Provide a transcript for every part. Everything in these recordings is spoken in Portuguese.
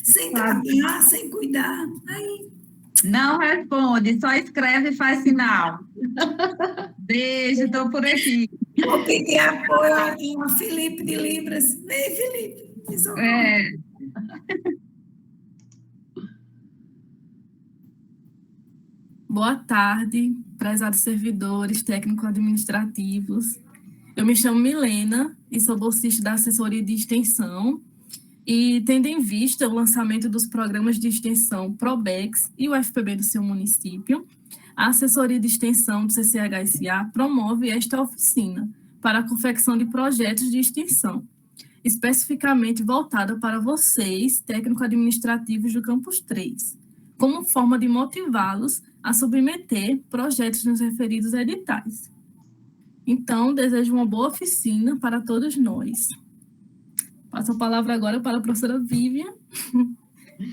sem trabalhar, sem cuidar. Aí, não responde, só escreve e faz sinal. Beijo, estou por aqui. vou pedir apoio aqui a Felipe de Libras. Vem, Felipe, me socorre. Boa tarde, prezados servidores, técnico-administrativos. Eu me chamo Milena e sou bolsista da assessoria de extensão. E tendo em vista o lançamento dos programas de extensão PROBEX e o FPB do seu município, a assessoria de extensão do CCH-SA promove esta oficina para a confecção de projetos de extensão, especificamente voltada para vocês, técnico-administrativos do Campus 3, como forma de motivá-los a submeter projetos nos referidos editais. Então, desejo uma boa oficina para todos nós. Passo a palavra agora para a professora Vivian,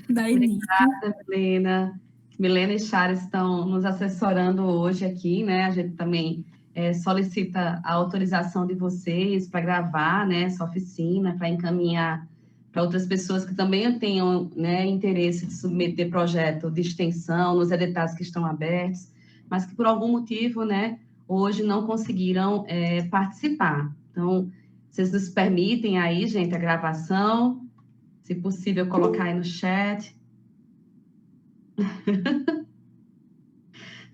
da início. Obrigada, Milena. Milena e Chares estão nos assessorando hoje aqui, né? A gente também solicita a autorização de vocês para gravar, né, essa oficina, para encaminhar para outras pessoas que também tenham, né, interesse de submeter projeto de extensão nos editais que estão abertos, mas que por algum motivo, né, hoje não conseguiram participar. Então, vocês nos permitem aí, gente, a gravação, se possível, colocar aí no chat.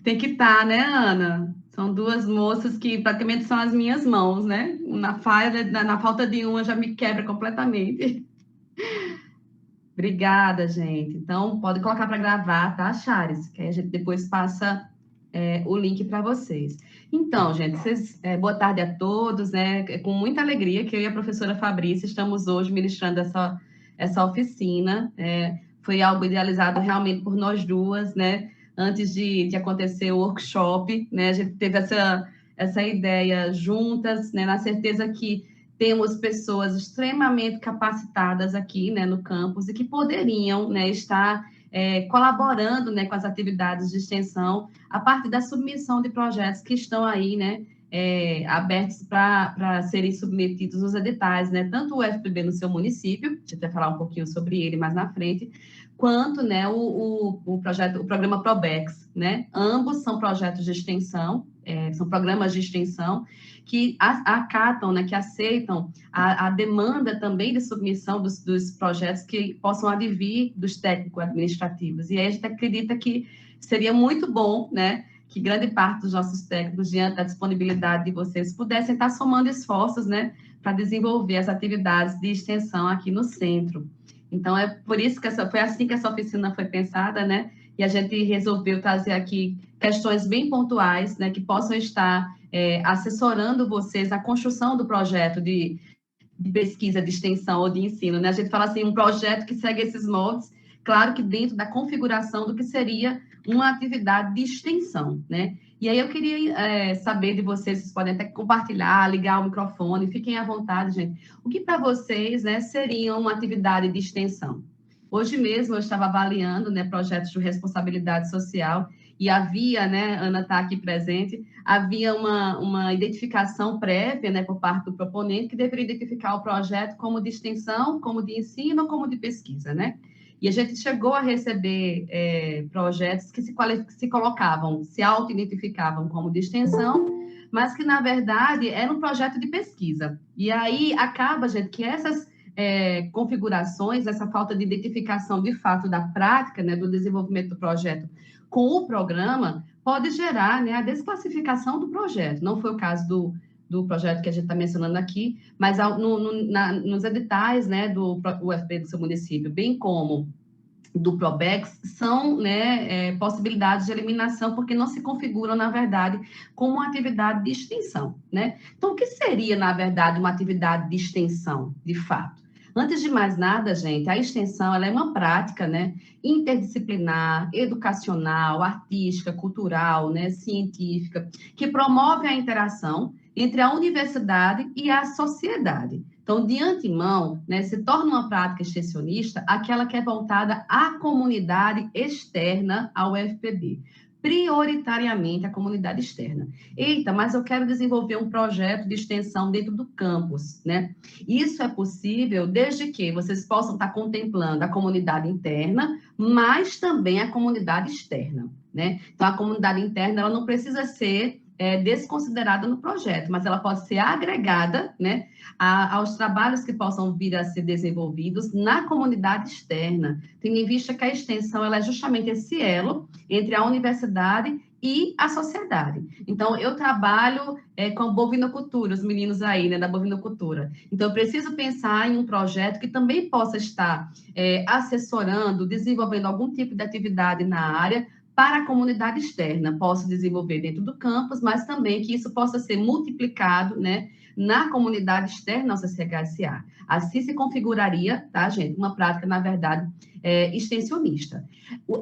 Tem que estar, né, Ana? São duas moças que praticamente são as minhas mãos, né? Na falta de uma já me quebra completamente. Obrigada, gente. Então, pode colocar para gravar, tá, Chares? Que aí a gente depois passa o link para vocês. Então, gente, boa tarde a todos, né? É com muita alegria que eu e a professora Fabrícia estamos hoje ministrando essa oficina. Foi algo idealizado realmente por nós duas, né? Antes de acontecer o workshop, né? A gente teve essa ideia juntas, né? Na certeza que temos pessoas extremamente capacitadas aqui, né, no campus e que poderiam, né, estar colaborando, né, com as atividades de extensão a partir da submissão de projetos que estão aí, né, abertos para serem submetidos nos editais, né, tanto o FPB no seu município, a gente vai falar um pouquinho sobre ele mais na frente, quanto, né, o programa PROBEX, né, ambos são projetos de extensão, são programas de extensão que acatam, né, que aceitam a demanda também de submissão dos projetos que possam advir dos técnicos administrativos. E aí a gente acredita que seria muito bom, né, que grande parte dos nossos técnicos, diante da disponibilidade de vocês, pudessem estar somando esforços, né, para desenvolver as atividades de extensão aqui no centro. Então, é por isso que foi assim que essa oficina foi pensada, né, e a gente resolveu trazer aqui questões bem pontuais, né, que possam estar assessorando vocês na construção do projeto de pesquisa, de extensão ou de ensino, né? A gente fala assim, um projeto que segue esses moldes, claro que dentro da configuração do que seria uma atividade de extensão, né? E aí eu queria saber de vocês podem até compartilhar, ligar o microfone, fiquem à vontade, gente. O que para vocês, né, seria uma atividade de extensão? Hoje mesmo eu estava avaliando, né, projetos de responsabilidade social e havia, né, Ana está aqui presente, havia uma identificação prévia, né, por parte do proponente que deveria identificar o projeto como de extensão, como de ensino, como de pesquisa, né? E a gente chegou a receber projetos que se colocavam, se auto-identificavam como de extensão, mas que, na verdade, era um projeto de pesquisa. E aí acaba, gente, que essas configurações, essa falta de identificação, de fato, da prática, né, do desenvolvimento do projeto com o programa, pode gerar, né, a desclassificação do projeto. Não foi o caso do projeto que a gente está mencionando aqui, mas nos editais, né, do UFB do seu município, bem como do PROBEX, são, né, possibilidades de eliminação, porque não se configuram, na verdade, como uma atividade de extensão, né? Então, o que seria, na verdade, uma atividade de extensão, de fato? Antes de mais nada, gente, a extensão ela é uma prática, né, interdisciplinar, educacional, artística, cultural, né, científica, que promove a interação entre a universidade e a sociedade. Então, de antemão, né, se torna uma prática extensionista aquela que é voltada à comunidade externa ao FPB. prioritariamente a comunidade externa. Eita, mas eu quero desenvolver um projeto de extensão dentro do campus, né? Isso é possível desde que vocês possam estar contemplando a comunidade interna, mas também a comunidade externa, né? Então, a comunidade interna, ela não precisa ser desconsiderada no projeto, mas ela pode ser agregada, né, aos trabalhos que possam vir a ser desenvolvidos na comunidade externa, tendo em vista que a extensão ela é justamente esse elo entre a universidade e a sociedade. Então, eu trabalho com bovinocultura, os meninos aí, né, da bovinocultura. Então, eu preciso pensar em um projeto que também possa estar assessorando, desenvolvendo algum tipo de atividade na área, para a comunidade externa, posso desenvolver dentro do campus, mas também que isso possa ser multiplicado, né, na comunidade externa ao CCHSA. Assim se configuraria, tá, gente, uma prática, na verdade, extensionista.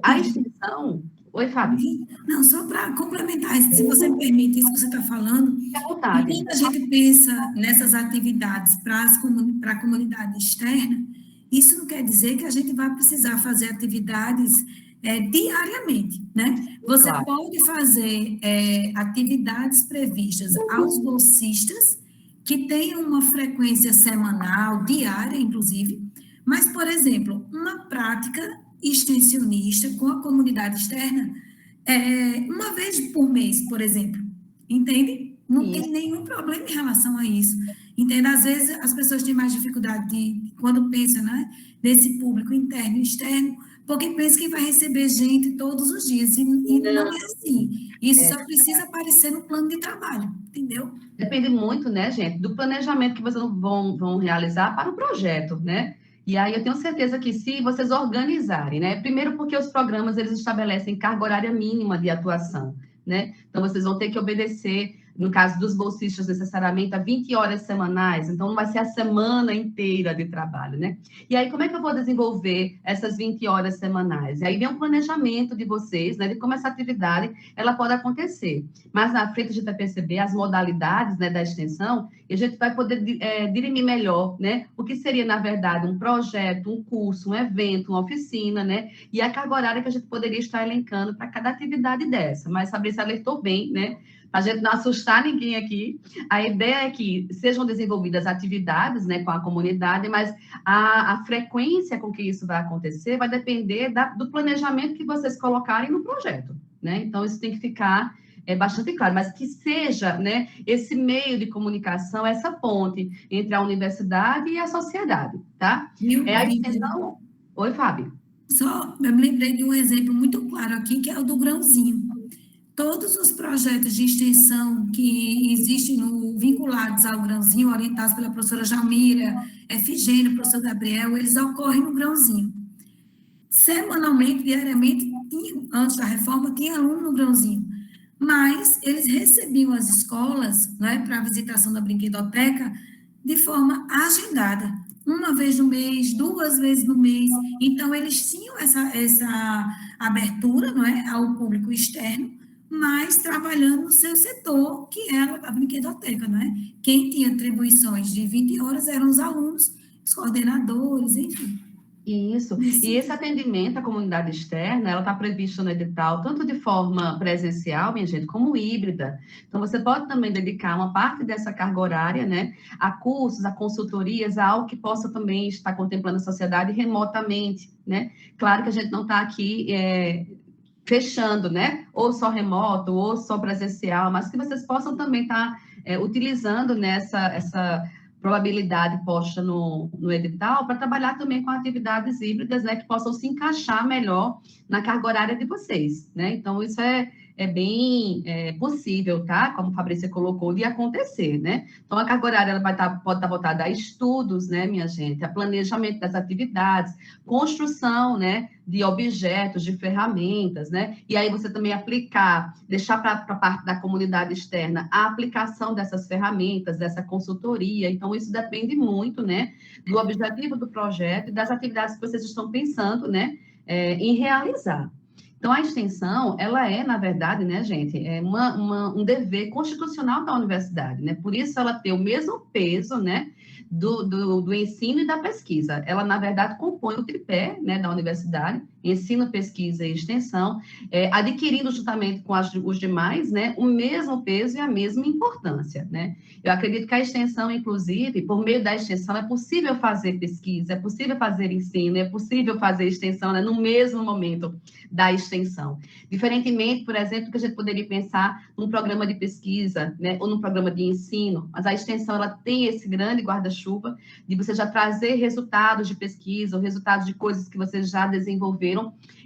A extensão... Oi, Fábio. Não, só para complementar, se você me permite isso que você está falando, à vontade. Quando a gente pensa nessas atividades para a comunidade externa, isso não quer dizer que a gente vai precisar fazer atividades diariamente, né? Você Claro. pode fazer atividades previstas aos bolsistas que tenham uma frequência semanal, diária, inclusive, mas, por exemplo, uma prática extensionista com a comunidade externa uma vez por mês, por exemplo, entende? Não tem nenhum problema em relação a isso, entende? Às vezes as pessoas têm mais dificuldade quando pensam, né, nesse público interno e externo, porque pensa que vai receber gente todos os dias, e não é assim. Isso só precisa aparecer no plano de trabalho, entendeu? Depende muito, né, gente, do planejamento que vocês vão realizar para o projeto, né? E aí eu tenho certeza que se vocês organizarem, né? Primeiro porque os programas, eles estabelecem carga horária mínima de atuação, né? Então, vocês vão ter que obedecer, no caso dos bolsistas, necessariamente, a 20 horas semanais. Então, não vai ser a semana inteira de trabalho, né? E aí, como é que eu vou desenvolver essas 20 horas semanais? E aí vem um planejamento de vocês, né? De como essa atividade, ela pode acontecer. Mas, na frente, a gente vai perceber as modalidades, né, da extensão, e a gente vai poder dirimir melhor, né? O que seria, na verdade, um projeto, um curso, um evento, uma oficina, né? E a carga horária que a gente poderia estar elencando para cada atividade dessa. Mas, Fabrício alertou bem, né? A gente não assustar ninguém aqui. A ideia é que sejam desenvolvidas atividades, né, com a comunidade, mas a frequência com que isso vai acontecer vai depender do planejamento que vocês colocarem no projeto, né? Então, isso tem que ficar bastante claro, mas que seja, né, esse meio de comunicação, essa ponte entre a universidade e a sociedade, tá? A extensão... Oi, Fábio. Só, eu me lembrei de um exemplo muito claro aqui, que é o do grãozinho. Todos os projetos de extensão que existem vinculados ao grãozinho, orientados pela professora Jamira, Efigênia, professor Gabriel, eles ocorrem no grãozinho. Semanalmente, diariamente, antes da reforma, tinha aluno no grãozinho, mas eles recebiam as escolas, né, para a visitação da brinquedoteca de forma agendada, uma vez no mês, 2 vezes no mês. Então, eles tinham essa abertura, não é, ao público externo, mas trabalhando no seu setor, que era a brinquedoteca, não é? Quem tinha atribuições de 20 horas eram os alunos, os coordenadores, enfim. Isso. E esse atendimento à comunidade externa, ela está prevista no edital, tanto de forma presencial, minha gente, como híbrida. Então, você pode também dedicar uma parte dessa carga horária, né, a cursos, a consultorias, a algo que possa também estar contemplando a sociedade remotamente, né? Claro que a gente não está aqui... fechando, né? Ou só remoto, ou só presencial, mas que vocês possam também estar utilizando essa probabilidade posta no edital para trabalhar também com atividades híbridas, né? Que possam se encaixar melhor na carga horária de vocês, né? Então, isso é bem possível, tá? Como a Fabrícia colocou, de acontecer, né? Então, a carga horária ela pode estar voltada a estudos, né, minha gente? A planejamento das atividades, construção, né, de objetos, de ferramentas, né? E aí você também deixar para a parte da comunidade externa a aplicação dessas ferramentas, dessa consultoria. Então, isso depende muito, né, do objetivo do projeto e das atividades que vocês estão pensando, né, em realizar. Então, a extensão, ela na verdade, né, gente, um dever constitucional da universidade, né? Por isso, ela tem o mesmo peso, né, do ensino e da pesquisa. Ela, na verdade, compõe o tripé, né, da universidade, ensino, pesquisa e extensão, adquirindo juntamente com os demais, né, o mesmo peso e a mesma importância, né? Eu acredito que a extensão, inclusive, por meio da extensão, é possível fazer pesquisa, é possível fazer ensino, é possível fazer extensão, né, no mesmo momento da extensão. Diferentemente, por exemplo, que a gente poderia pensar num programa de pesquisa, né, ou num programa de ensino, mas a extensão, ela tem esse grande guarda-chuva de você já trazer resultados de pesquisa, ou resultados de coisas que você já desenvolveram,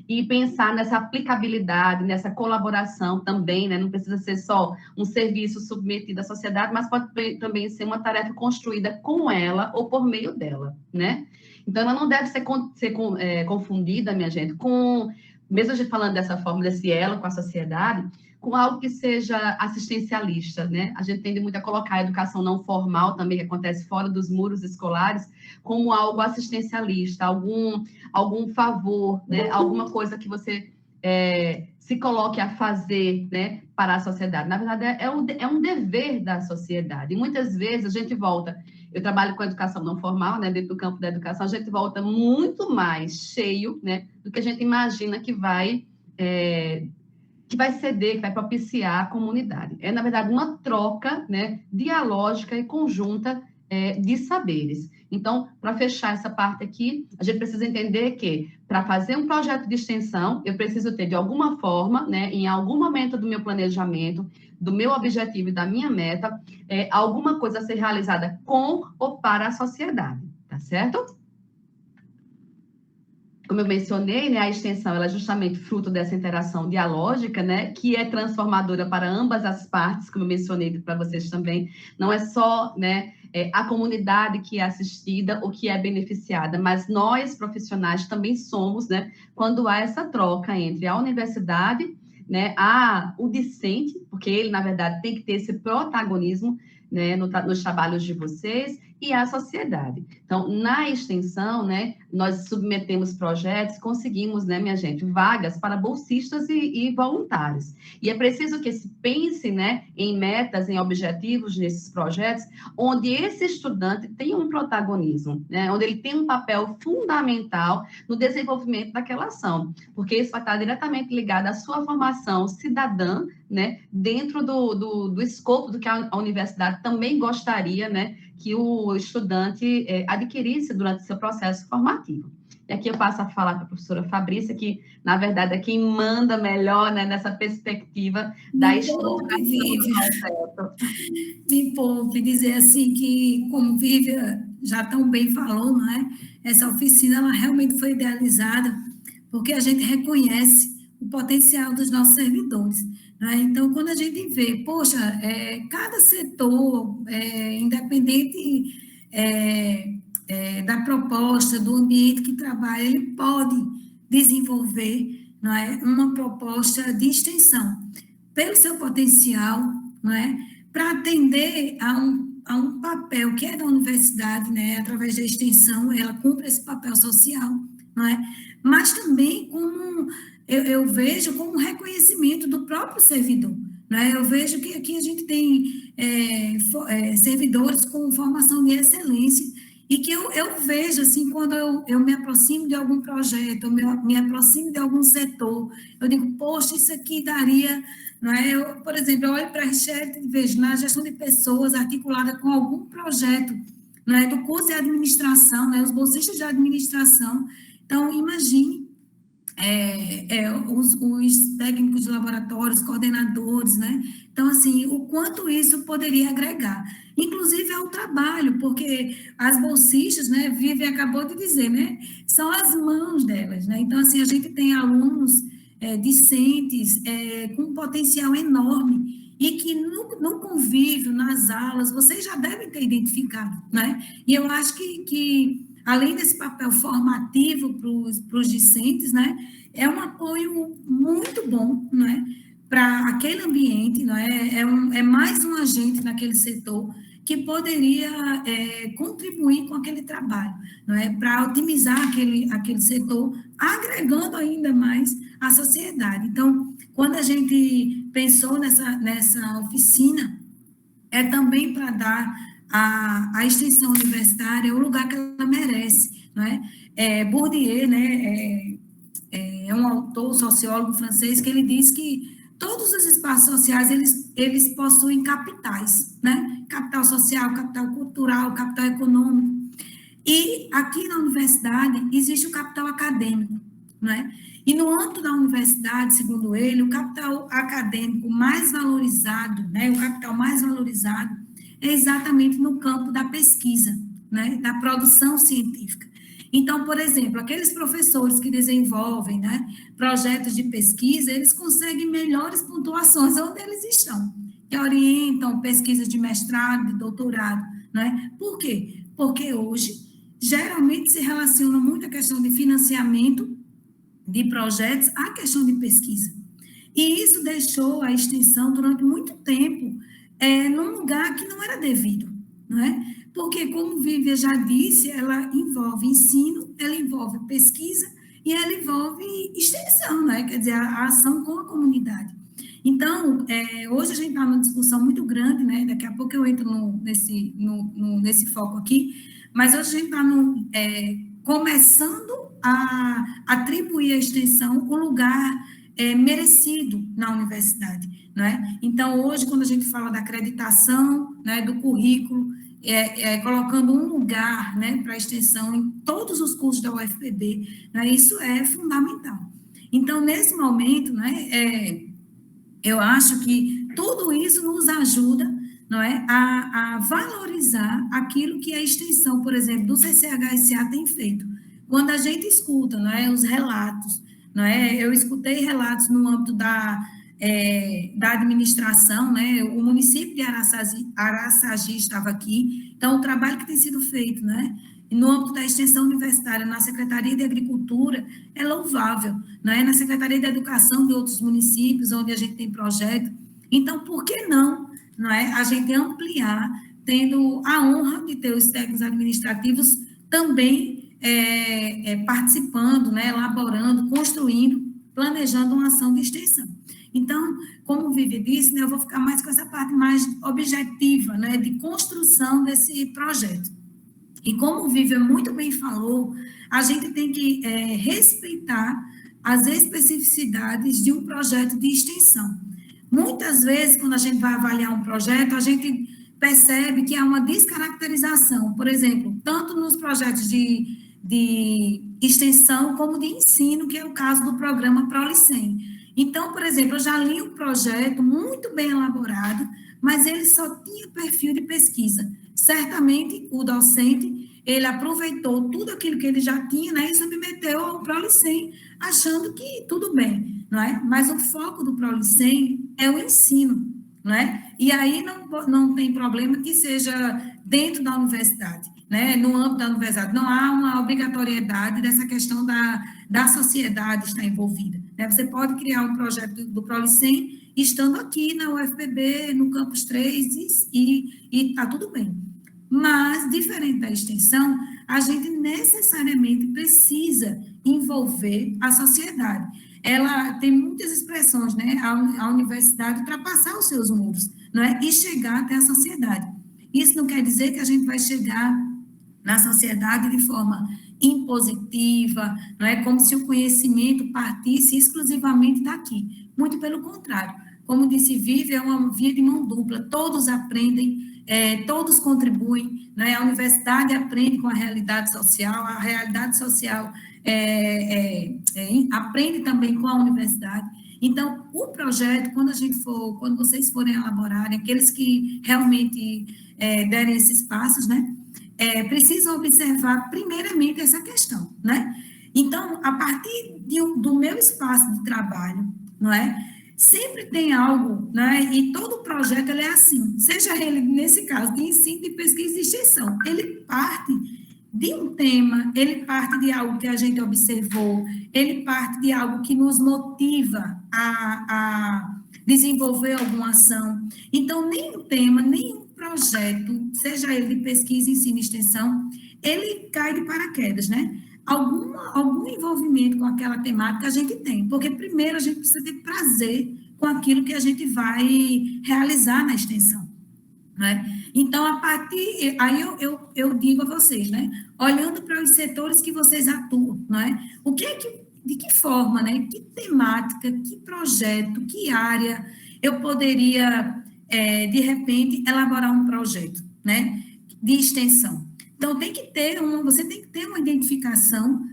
e pensar nessa aplicabilidade, nessa colaboração também, né? Não precisa ser só um serviço submetido à sociedade, mas pode também ser uma tarefa construída com ela ou por meio dela, né? Então, ela não deve ser confundida, minha gente, mesmo a gente falando dessa forma, desse elo com a sociedade, com algo que seja assistencialista, né? A gente tende muito a colocar a educação não formal também, que acontece fora dos muros escolares, como algo assistencialista, algum favor, né? Alguma coisa que você se coloque a fazer, né, para a sociedade. Na verdade, é um dever da sociedade. E muitas vezes a gente volta, eu trabalho com educação não formal, né, dentro do campo da educação, a gente volta muito mais cheio, né, do que a gente imagina que vai ceder, que vai propiciar a comunidade. É, na verdade, uma troca, né, dialógica e conjunta de saberes. Então, para fechar essa parte aqui, a gente precisa entender que, para fazer um projeto de extensão, eu preciso ter, de alguma forma, né, em algum momento do meu planejamento, do meu objetivo e da minha meta, alguma coisa a ser realizada com ou para a sociedade, tá certo? Como eu mencionei, né, a extensão ela é justamente fruto dessa interação dialógica, né, que é transformadora para ambas as partes, como eu mencionei para vocês também. Não é só, né, a comunidade que é assistida ou que é beneficiada, mas nós, profissionais, também somos, né, quando há essa troca entre a universidade, né, o discente, porque ele, na verdade, tem que ter esse protagonismo, né, nos trabalhos de vocês, e a sociedade. Então, na extensão, né, nós submetemos projetos, conseguimos, né, minha gente, vagas para bolsistas e voluntários. E é preciso que se pense, né, em metas, em objetivos nesses projetos, onde esse estudante tem um protagonismo, né, onde ele tem um papel fundamental no desenvolvimento daquela ação, porque isso vai estar diretamente ligado à sua formação cidadã, né, dentro do escopo do que a universidade também gostaria, né, que o estudante adquirisse durante seu processo formativo. E aqui eu passo a falar para a professora Fabrícia, que, na verdade, é quem manda melhor, né, nessa perspectiva da estruturação do processo. Me poupe dizer assim que, como Vívia já tão bem falou, não é? Essa oficina, ela realmente foi idealizada porque a gente reconhece o potencial dos nossos servidores. Né? Então, quando a gente vê, poxa, cada setor, independente da proposta, do ambiente que trabalha, ele pode desenvolver, não é, uma proposta de extensão, pelo seu potencial, não é, para atender a um papel que é da universidade, né, através da extensão, ela cumpre esse papel social, não é, mas também como eu vejo como reconhecimento do próprio servidor. Né? Eu vejo que aqui a gente tem servidores com formação de excelência e que eu vejo, assim, quando eu me aproximo de algum projeto, eu me aproximo de algum setor, eu digo, poxa, isso aqui daria... Não é? Por exemplo, eu olho para a Richelle e vejo na gestão de pessoas articulada com algum projeto, não é? Do curso de administração, né? Os bolsistas de administração. Então, imagine os técnicos de laboratórios, coordenadores, né? Então, assim, o quanto isso poderia agregar, inclusive ao trabalho, porque as bolsistas, né, Vivi acabou de dizer, né, são as mãos delas, né? Então, assim, a gente tem alunos discentes com um potencial enorme e que no convívio, nas aulas, vocês já devem ter identificado, né? E eu acho que além desse papel formativo para os discentes, né, é um apoio muito bom, né, para aquele ambiente, né, é mais um agente naquele setor que poderia contribuir com aquele trabalho, não é, para otimizar aquele setor, agregando ainda mais a sociedade. Então, quando a gente pensou nessa oficina, é também para dar a extensão universitária é o lugar que ela merece, não é? Bourdieu, né, é um autor, sociólogo francês, que ele diz que todos os espaços sociais, eles possuem capitais, né? Capital social, capital cultural, capital econômico. E aqui na universidade existe o capital acadêmico, não é? E no âmbito da universidade, segundo ele, o capital acadêmico mais valorizado, né, o capital mais valorizado é exatamente no campo da pesquisa, né, da produção científica. Então, por exemplo, aqueles professores que desenvolvem, né, projetos de pesquisa, eles conseguem melhores pontuações onde eles estão, que orientam pesquisas de mestrado, de doutorado, né? Por quê? Porque hoje, geralmente se relaciona muito a questão de financiamento de projetos à questão de pesquisa. E isso deixou a extensão durante muito tempo num lugar que não era devido, não é? Porque, como Vívia já disse, ela envolve ensino, ela envolve pesquisa e ela envolve extensão, né? Quer dizer, a ação com a comunidade. Então, hoje a gente está numa discussão muito grande, né? Daqui a pouco eu entro nesse foco aqui, mas hoje a gente está começando a atribuir à extensão o lugar merecido na universidade, né? Então, hoje, quando a gente fala da acreditação, né, do currículo, colocando um lugar, né, para a extensão em todos os cursos da UFPB, né, isso é fundamental. Então, nesse momento, né, eu acho que tudo isso nos ajuda, não é, a valorizar aquilo que a extensão, por exemplo, do CCHSA tem feito. Quando a gente escuta, não é, os relatos, não é, eu escutei relatos no âmbito da administração, né, o município de Araçagi estava aqui, então o trabalho que tem sido feito, né, no âmbito da extensão universitária, na Secretaria de Agricultura, é louvável, né, na Secretaria de Educação de outros municípios, onde a gente tem projeto. Então, por que não é, a gente ampliar, tendo a honra de ter os técnicos administrativos também participando, né, elaborando, construindo, planejando uma ação de extensão. Então, como o Vivi disse, né, eu vou ficar mais com essa parte mais objetiva, né, de construção desse projeto. E como o Vivi muito bem falou, a gente tem que respeitar as especificidades de um projeto de extensão. Muitas vezes, quando a gente vai avaliar um projeto, a gente percebe que há uma descaracterização, por exemplo, tanto nos projetos de extensão como de ensino, que é o caso do programa Prolicem. Então, por exemplo, eu já li um projeto muito bem elaborado, mas ele só tinha perfil de pesquisa. Certamente, o docente, ele aproveitou tudo aquilo que ele já tinha, né, e submeteu ao Prolicem, achando que tudo bem, não é? Mas o foco do Prolicem é o ensino, não é? E aí não tem problema que seja dentro da universidade, né? No âmbito da universidade. Não há uma obrigatoriedade dessa questão da sociedade estar envolvida, né? Você pode criar um projeto do Prolicem estando aqui na UFPB, no Campus 3, e está tudo bem. Mas, diferente da extensão, a gente necessariamente precisa envolver a sociedade. Ela tem muitas expressões, né? A universidade ultrapassar os seus muros, não é? E chegar até a sociedade. Isso não quer dizer que a gente vai chegar na sociedade de forma impositiva, não é? Como se o conhecimento partisse exclusivamente daqui. Muito pelo contrário. Como disse Vivi, é uma via de mão dupla. Todos aprendem, todos contribuem, né? A universidade aprende com a realidade social aprende também com a universidade. Então, o projeto, quando vocês forem elaborarem, aqueles que realmente derem esses passos, né, precisam observar primeiramente essa questão, né? Então, a partir do meu espaço de trabalho, não é? Sempre tem algo, né? E todo projeto ele é assim, seja ele, nesse caso, de ensino, de pesquisa e extensão, ele parte de um tema, ele parte de algo que a gente observou, ele parte de algo que nos motiva a desenvolver alguma ação. Então, nenhum tema, nenhum projeto, seja ele de pesquisa, ensino e extensão, ele cai de paraquedas, né? Algum envolvimento com aquela temática a gente tem, porque primeiro a gente precisa ter prazer com aquilo que a gente vai realizar na extensão. né? Então, aí eu digo a vocês, né? Olhando para os setores que vocês atuam, né? De que forma, né? Que temática, que projeto, que área eu poderia, de repente, elaborar um projeto, né? De extensão. Então, você tem que ter uma identificação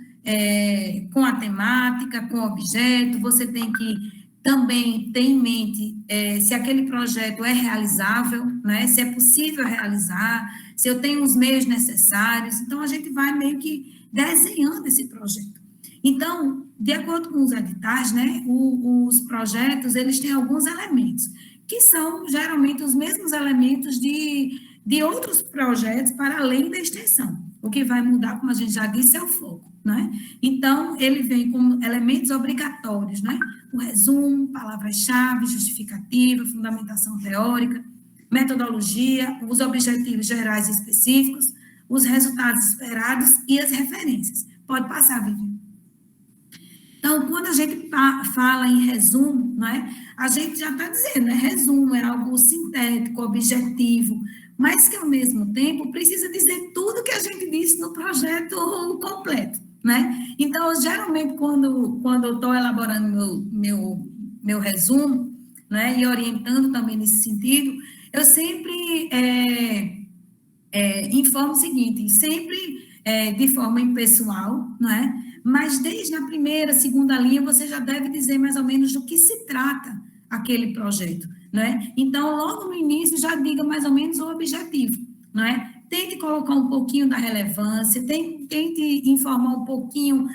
com a temática, com o objeto, você tem que também ter em mente se aquele projeto é realizável, né? Se é possível realizar, se eu tenho os meios necessários. Então, a gente vai meio que desenhando esse projeto. Então, de acordo com os editais, né, os projetos, eles têm alguns elementos, que são geralmente os mesmos elementos de outros projetos para além da extensão. O que vai mudar, como a gente já disse, é o foco, né? Então, ele vem com elementos obrigatórios, né? O resumo, palavras-chave, justificativa, fundamentação teórica, metodologia, os objetivos gerais e específicos, os resultados esperados e as referências. Pode passar, Viviane. Então, quando a gente fala em resumo, né, a gente já está dizendo, né, resumo é algo sintético, objetivo, mas que, ao mesmo tempo, precisa dizer tudo que a gente disse no projeto completo, né? Então, geralmente, quando eu estou elaborando meu resumo, né, e orientando também nesse sentido, eu sempre informo o seguinte, sempre de forma impessoal, não é? Mas desde a primeira, segunda linha, você já deve dizer mais ou menos do que se trata aquele projeto, não é? Então, logo no início, já diga mais ou menos o objetivo, não é? Tente colocar um pouquinho da relevância, tente informar um pouquinho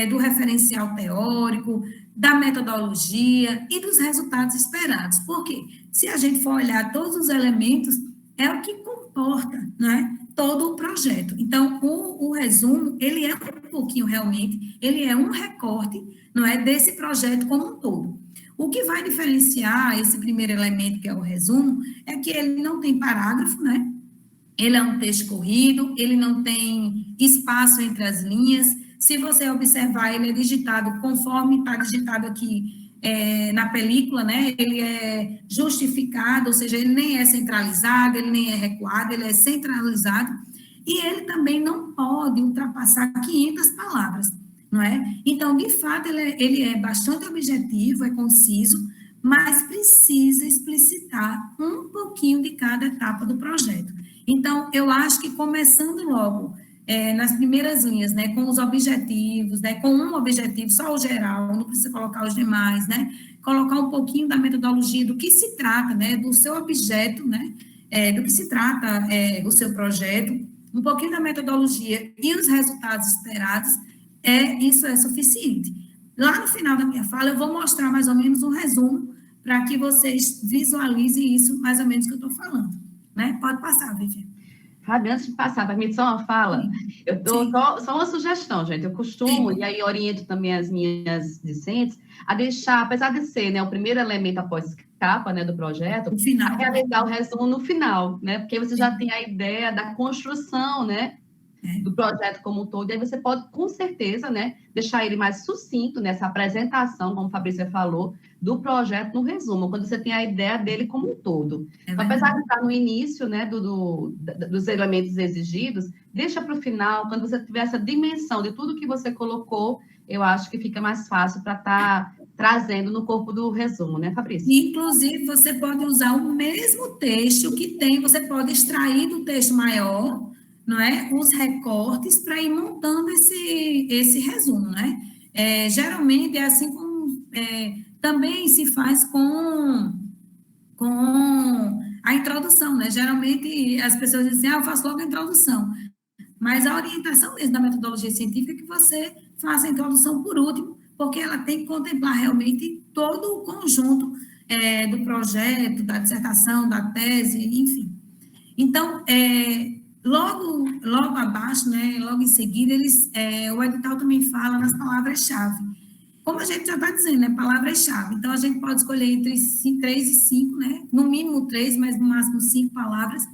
do referencial teórico, da metodologia e dos resultados esperados. Por quê? Se a gente for olhar todos os elementos, é o que comporta, né, todo o projeto. Então, o resumo, ele é um pouquinho realmente, ele é um recorte, não é, desse projeto como um todo. O que vai diferenciar esse primeiro elemento, que é o resumo, é que ele não tem parágrafo, né? Ele é um texto corrido, ele não tem espaço entre as linhas. Se você observar, ele é digitado conforme está digitado aqui na película, né? Ele é justificado, ou seja, ele nem é centralizado, ele nem é recuado, ele é centralizado. E ele também não pode ultrapassar 500 palavras, não é? Então, de fato, ele é bastante objetivo, é conciso, mas precisa explicitar um pouquinho de cada etapa do projeto. Então, eu acho que começando logo nas primeiras linhas, né, com os objetivos, né, com um objetivo, só o geral, não precisa colocar os demais, né, colocar um pouquinho da metodologia, do que se trata, né, do seu objeto, né, do que se trata o seu projeto, um pouquinho da metodologia e os resultados esperados, isso é suficiente. Lá no final da minha fala, eu vou mostrar mais ou menos um resumo para que vocês visualizem isso, mais ou menos que eu estou falando, né? Pode passar, Viviane. Fábio, antes de passar, permite só uma fala? Eu dou só uma sugestão, gente. Eu costumo, e aí oriento também as minhas discentes, a deixar, apesar de ser, né, o primeiro elemento após capa, né, do projeto, a realizar o resumo no final, né? Porque você já tem a ideia da construção, né, do projeto como um todo, e aí você pode, com certeza, né, deixar ele mais sucinto nessa apresentação, como a Fabrícia falou, do projeto no resumo, quando você tem a ideia dele como um todo. Então, apesar de estar no início, né, dos elementos exigidos, deixa para o final, quando você tiver essa dimensão de tudo que você colocou, eu acho que fica mais fácil para estar trazendo no corpo do resumo, né, Fabrícia? Inclusive, você pode usar o mesmo texto que tem, você pode extrair do texto maior, não é? Os recortes para ir montando esse resumo, né? Geralmente é assim como também se faz com a introdução, né? Geralmente as pessoas dizem, eu faço logo a introdução, mas a orientação mesmo da metodologia científica é que você faça a introdução por último, porque ela tem que contemplar realmente todo o conjunto do projeto, da dissertação, da tese, enfim. Então, logo abaixo, né, logo em seguida, o edital também fala nas palavras-chave. Como a gente já está dizendo, né, palavras-chave. Então, a gente pode escolher entre 3 e 5, né, no mínimo 3, mas no máximo 5 palavras.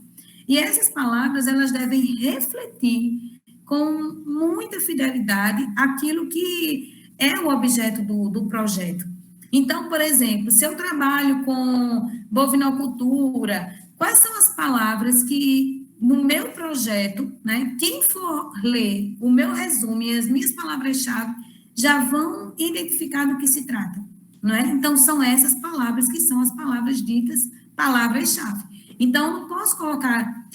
E essas palavras, elas devem refletir com muita fidelidade aquilo que é o objeto do projeto. Então, por exemplo, se eu trabalho com bovinocultura, quais são as palavras que, no meu projeto, né, quem for ler o meu resumo e as minhas palavras-chave já vão identificar do que se trata, não é? Então, são essas palavras que são as palavras ditas palavras-chave. Então, eu não posso colocar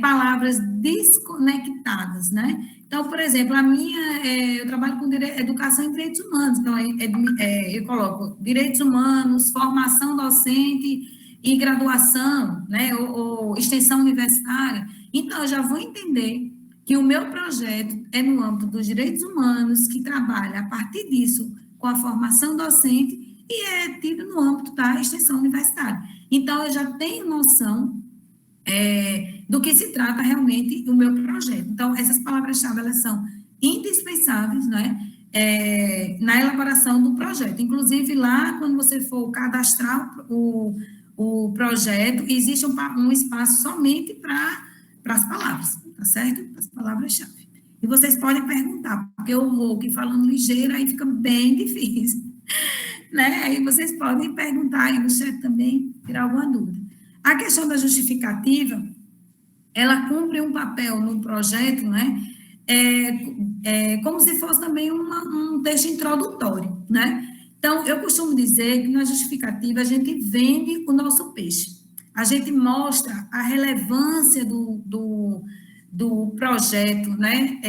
palavras desconectadas, né? Então, por exemplo, eu trabalho com educação em direitos humanos, então eu coloco direitos humanos, formação docente e graduação, né, ou extensão universitária. Então, eu já vou entender que o meu projeto é no âmbito dos direitos humanos, que trabalha a partir disso com a formação docente e é tido no âmbito da extensão universitária. Então, eu já tenho noção do que se trata realmente o meu projeto. Então, essas palavras-chave, elas são indispensáveis, né, na elaboração do projeto. Inclusive, lá, quando você for cadastrar o projeto, existe um espaço somente para as palavras, tá certo? As palavras-chave. E vocês podem perguntar, porque eu vou aqui falando ligeiro, aí fica bem difícil, né? Aí vocês podem perguntar aí no chat também, tirar alguma dúvida. A questão da justificativa, ela cumpre um papel no projeto, né? Como se fosse também um texto introdutório, né? Então, eu costumo dizer que na justificativa a gente vende o nosso peixe. A gente mostra a relevância do projeto, né?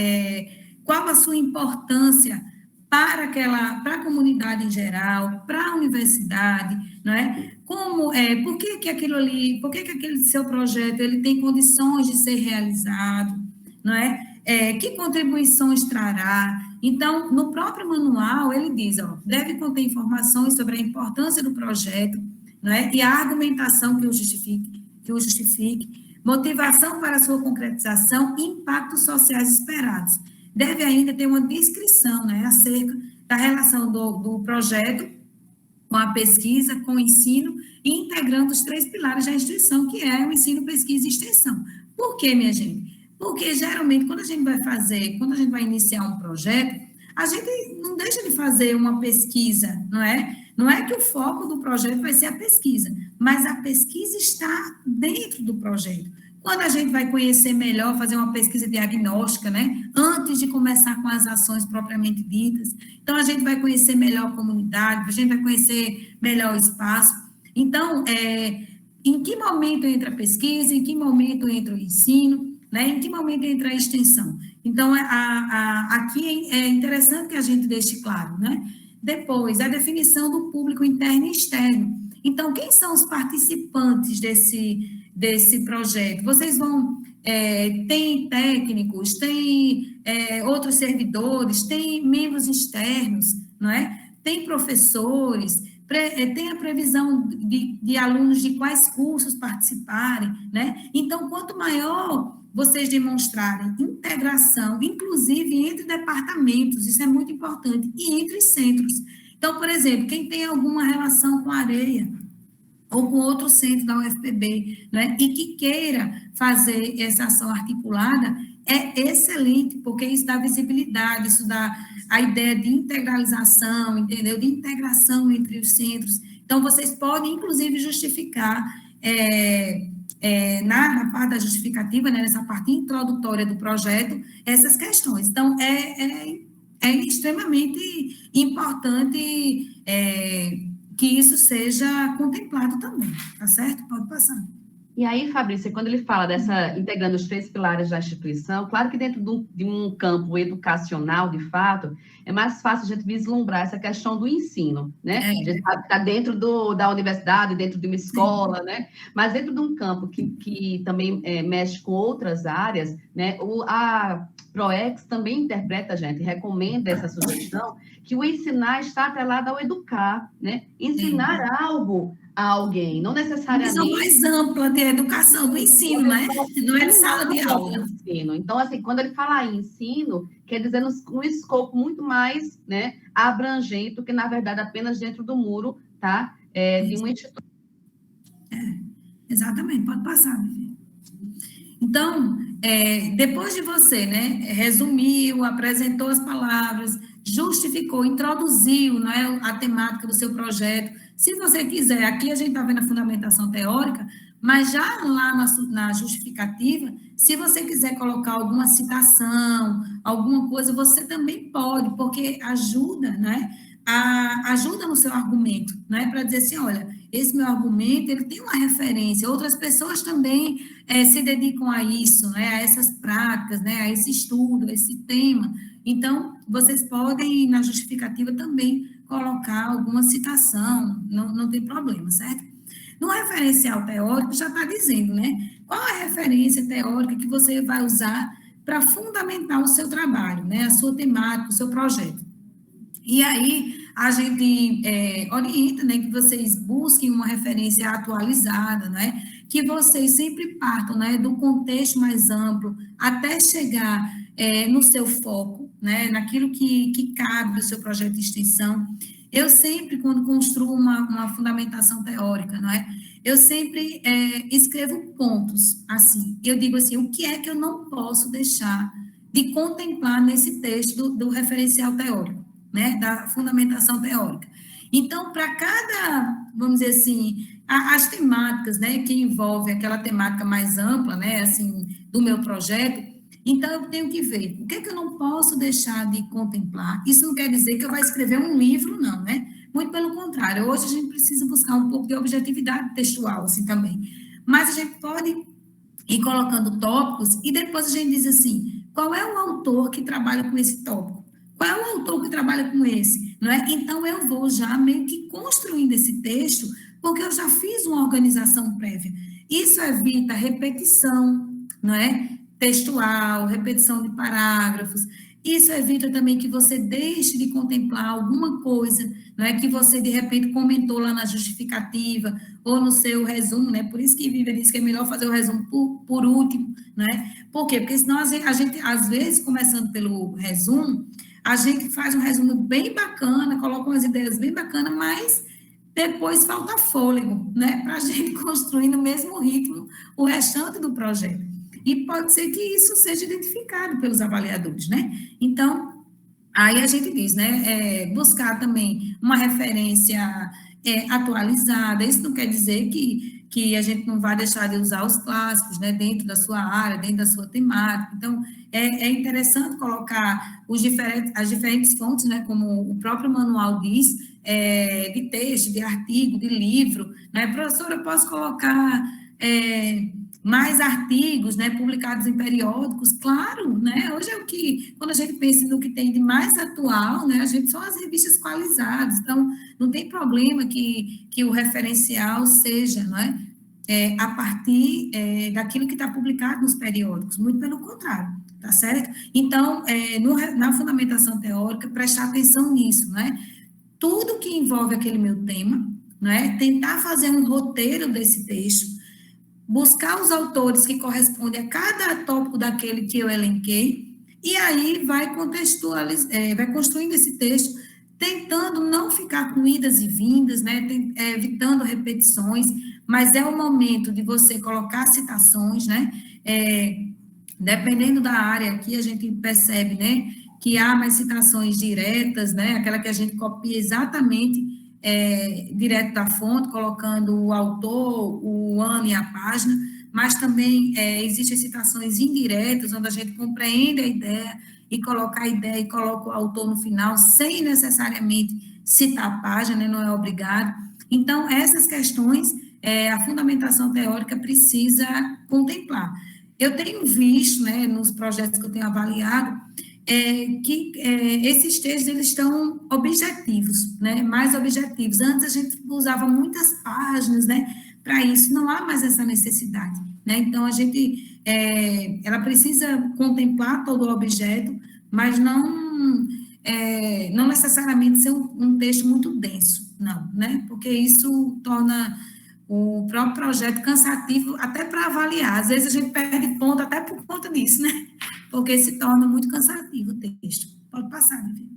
Qual a sua importância para a comunidade em geral, para a universidade, não é? Por que aquele seu projeto ele tem condições de ser realizado, não é? Que contribuições trará? Então, no próprio manual, ele diz, deve conter informações sobre a importância do projeto, não é? E a argumentação que o justifique, motivação para a sua concretização e impactos sociais esperados. Deve ainda ter uma descrição, né, acerca da relação do projeto com a pesquisa, com o ensino, e integrando os 3 pilares da instituição, que é o ensino, pesquisa e extensão. Por quê, minha gente? Porque, geralmente, quando a gente vai iniciar um projeto, a gente não deixa de fazer uma pesquisa, não é? Não é que o foco do projeto vai ser a pesquisa, mas a pesquisa está dentro do projeto. Quando a gente vai conhecer melhor, fazer uma pesquisa diagnóstica, né? Antes de começar com as ações propriamente ditas. Então, a gente vai conhecer melhor a comunidade, a gente vai conhecer melhor o espaço. Então, em que momento entra a pesquisa, em que momento entra o ensino, né? Em que momento entra a extensão? Então, aqui é interessante que a gente deixe claro, né? Depois, a definição do público interno e externo. Então, quem são os participantes desse projeto? Vocês vão... tem técnicos, tem outros servidores, tem membros externos, não é? Tem professores, tem a previsão de alunos de quais cursos participarem, né? Então, quanto maior vocês demonstrarem integração, inclusive entre departamentos, isso é muito importante, e entre centros. Então, por exemplo, quem tem alguma relação com a Areia, ou com outro centro da UFPB, né, e que queira fazer essa ação articulada, é excelente, porque isso dá visibilidade, isso dá a ideia de integralização, entendeu? De integração entre os centros. Então, vocês podem, inclusive, justificar, na parte da justificativa, né, nessa parte introdutória do projeto, essas questões. Então, é extremamente importante que isso seja contemplado também, tá certo? Pode passar. E aí, Fabrícia, quando ele fala integrando os 3 pilares da instituição, claro que dentro de um campo educacional, de fato, é mais fácil a gente vislumbrar essa questão do ensino, né? A gente está dentro da universidade, dentro de uma escola, né? Mas dentro de um campo que também mexe com outras áreas, né? A PROEX também interpreta, gente, recomenda essa sugestão, que o ensinar está atrelado ao educar, né? Ensinar algo a alguém, não necessariamente... Uma visão mais ampla de educação, do ensino, né? Não é de sala de aula. Ensino. Então, assim, quando ele fala em ensino, quer dizer um escopo muito mais, né, abrangente do que, na verdade, apenas dentro do muro, tá? De uma instituição. Exatamente, pode passar, meu filho. Então, depois de você, né, resumiu, apresentou as palavras, justificou, introduziu, né, a temática do seu projeto. Se você quiser, aqui a gente está vendo a fundamentação teórica, Mas já lá na justificativa, se você quiser colocar alguma citação, alguma coisa, você também pode, porque ajuda, né? Ajuda no seu argumento, né? Para dizer assim, olha, esse meu argumento, ele tem uma referência, outras pessoas também se dedicam a isso, né? A essas práticas, né? A esse estudo, a esse tema. Então, vocês podem, na justificativa, também colocar alguma citação, não tem problema, certo? No referencial teórico, já está dizendo, né? Qual a referência teórica que você vai usar para fundamentar o seu trabalho, né? A sua temática, o seu projeto. E aí, a gente orienta, né, que vocês busquem uma referência atualizada, né? Que vocês sempre partam, né, do contexto mais amplo até chegar no seu foco, né? Naquilo que cabe do seu projeto de extensão. Eu sempre, quando construo uma fundamentação teórica, não é? Eu sempre escrevo pontos, assim. Eu digo assim, o que é que eu não posso deixar de contemplar nesse texto do referencial teórico, né? Da fundamentação teórica. Então, para cada, vamos dizer assim, as temáticas, né, que envolvem aquela temática mais ampla, né, assim, do meu projeto, então eu tenho que ver o que é que eu não posso deixar de contemplar. Isso não quer dizer que eu vou escrever um livro, não, né? Muito pelo contrário, hoje a gente precisa buscar um pouco de objetividade textual, assim, também. Mas a gente pode ir colocando tópicos e depois a gente diz assim, qual é o autor que trabalha com esse tópico? Qual é o autor que trabalha com esse? Não é? Então, eu vou já meio que construindo esse texto, porque eu já fiz uma organização prévia. Isso evita repetição, não é? Textual, repetição de parágrafos. Isso evita também que você deixe de contemplar alguma coisa, não é? Que você, de repente, comentou lá na justificativa ou no seu resumo, né? Por isso que Vivian disse que é melhor fazer o resumo por último, né? Por quê? Porque senão a gente, às vezes, começando pelo resumo, a gente faz um resumo bem bacana, coloca umas ideias bem bacanas, mas depois falta fôlego, né? Para a gente construir no mesmo ritmo o restante do projeto. E pode ser que isso seja identificado pelos avaliadores, né? Então, aí a gente diz, né? Buscar também uma referência atualizada. Isso não quer dizer que a gente não vai deixar de usar os clássicos, né? Dentro da sua área, dentro da sua temática. Então, é interessante colocar as diferentes fontes, né? Como o próprio manual diz, de texto, de artigo, de livro, né? Professora, eu posso colocar mais artigos, né, publicados em periódicos, claro, né, hoje é o que, quando a gente pensa no que tem de mais atual, né, a gente são as revistas qualizadas, então, não tem problema que o referencial seja, não é, a partir daquilo que está publicado nos periódicos, muito pelo contrário, tá certo? Então, na fundamentação teórica, prestar atenção nisso, né, tudo que envolve aquele meu tema, não é, tentar fazer um roteiro desse texto, buscar os autores que correspondem a cada tópico daquele que eu elenquei, e aí vai construindo esse texto, tentando não ficar com idas e vindas, né, evitando repetições, mas é o momento de você colocar citações, né, dependendo da área aqui, a gente percebe, né, que há mais citações diretas, né, aquela que a gente copia exatamente direto da fonte, colocando o autor, o ano e a página, mas também existem citações indiretas, onde a gente compreende a ideia e coloca a ideia e coloca o autor no final, sem necessariamente citar a página, né, não é obrigado. Então, essas questões, a fundamentação teórica precisa contemplar. Eu tenho visto, né, nos projetos que eu tenho avaliado, que esses textos eles estão objetivos, né, mais objetivos. Antes a gente usava muitas páginas, né, para isso, não há mais essa necessidade, né, então a gente, ela precisa contemplar todo o objeto, mas não necessariamente ser um texto muito denso, não, né, porque isso torna o próprio projeto cansativo até para avaliar. Às vezes a gente perde ponto até por conta disso, né? Porque se torna muito cansativo o texto. Pode passar, Vivi.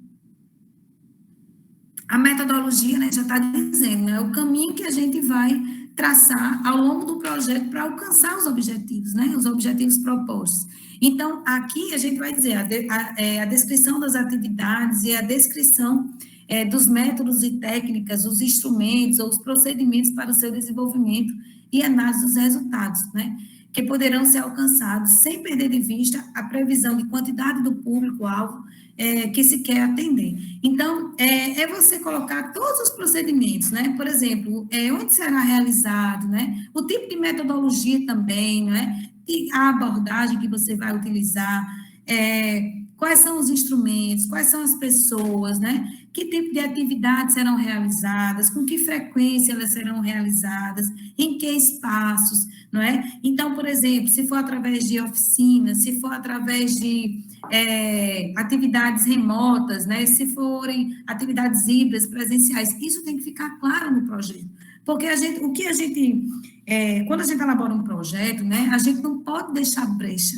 A metodologia, né, já está dizendo, né? O caminho que a gente vai traçar ao longo do projeto para alcançar os objetivos, né? Os objetivos propostos. Então, aqui a gente vai dizer a descrição das atividades e a descrição dos métodos e técnicas, os instrumentos ou os procedimentos para o seu desenvolvimento e análise dos resultados, né? Que poderão ser alcançados sem perder de vista a previsão de quantidade do público-alvo que se quer atender. Então, é você colocar todos os procedimentos, né? Por exemplo, onde será realizado, né? O tipo de metodologia também, né? E a abordagem que você vai utilizar, quais são os instrumentos, quais são as pessoas, né? Que tipo de atividades serão realizadas, com que frequência elas serão realizadas, em que espaços, não é? Então, por exemplo, se for através de oficinas, se for através de atividades remotas, né? Se forem atividades híbridas, presenciais, isso tem que ficar claro no projeto. Porque quando a gente elabora um projeto, né? A gente não pode deixar brecha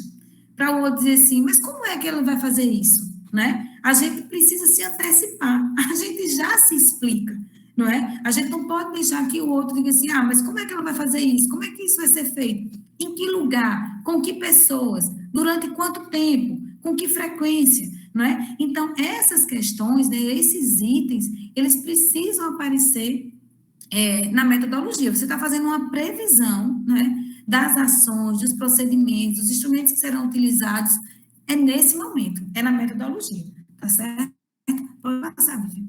para o outro dizer assim, mas como é que ele vai fazer isso, né? A gente precisa se antecipar, a gente já se explica, não é? A gente não pode deixar que o outro diga assim, mas como é que ela vai fazer isso? Como é que isso vai ser feito? Em que lugar? Com que pessoas? Durante quanto tempo? Com que frequência? Não é? Então, essas questões, né, esses itens, eles precisam aparecer na metodologia. Você está fazendo uma previsão, né, das ações, dos procedimentos, dos instrumentos que serão utilizados, nesse momento, na metodologia, tá certo? Pode passar, Vivi.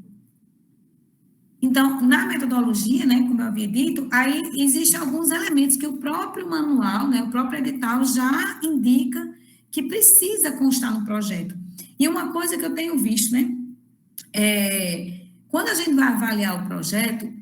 Então, na metodologia, né, como eu havia dito, aí existem alguns elementos que o próprio manual, né, o próprio edital já indica que precisa constar no projeto. E uma coisa que eu tenho visto, né, quando a gente vai avaliar o projeto,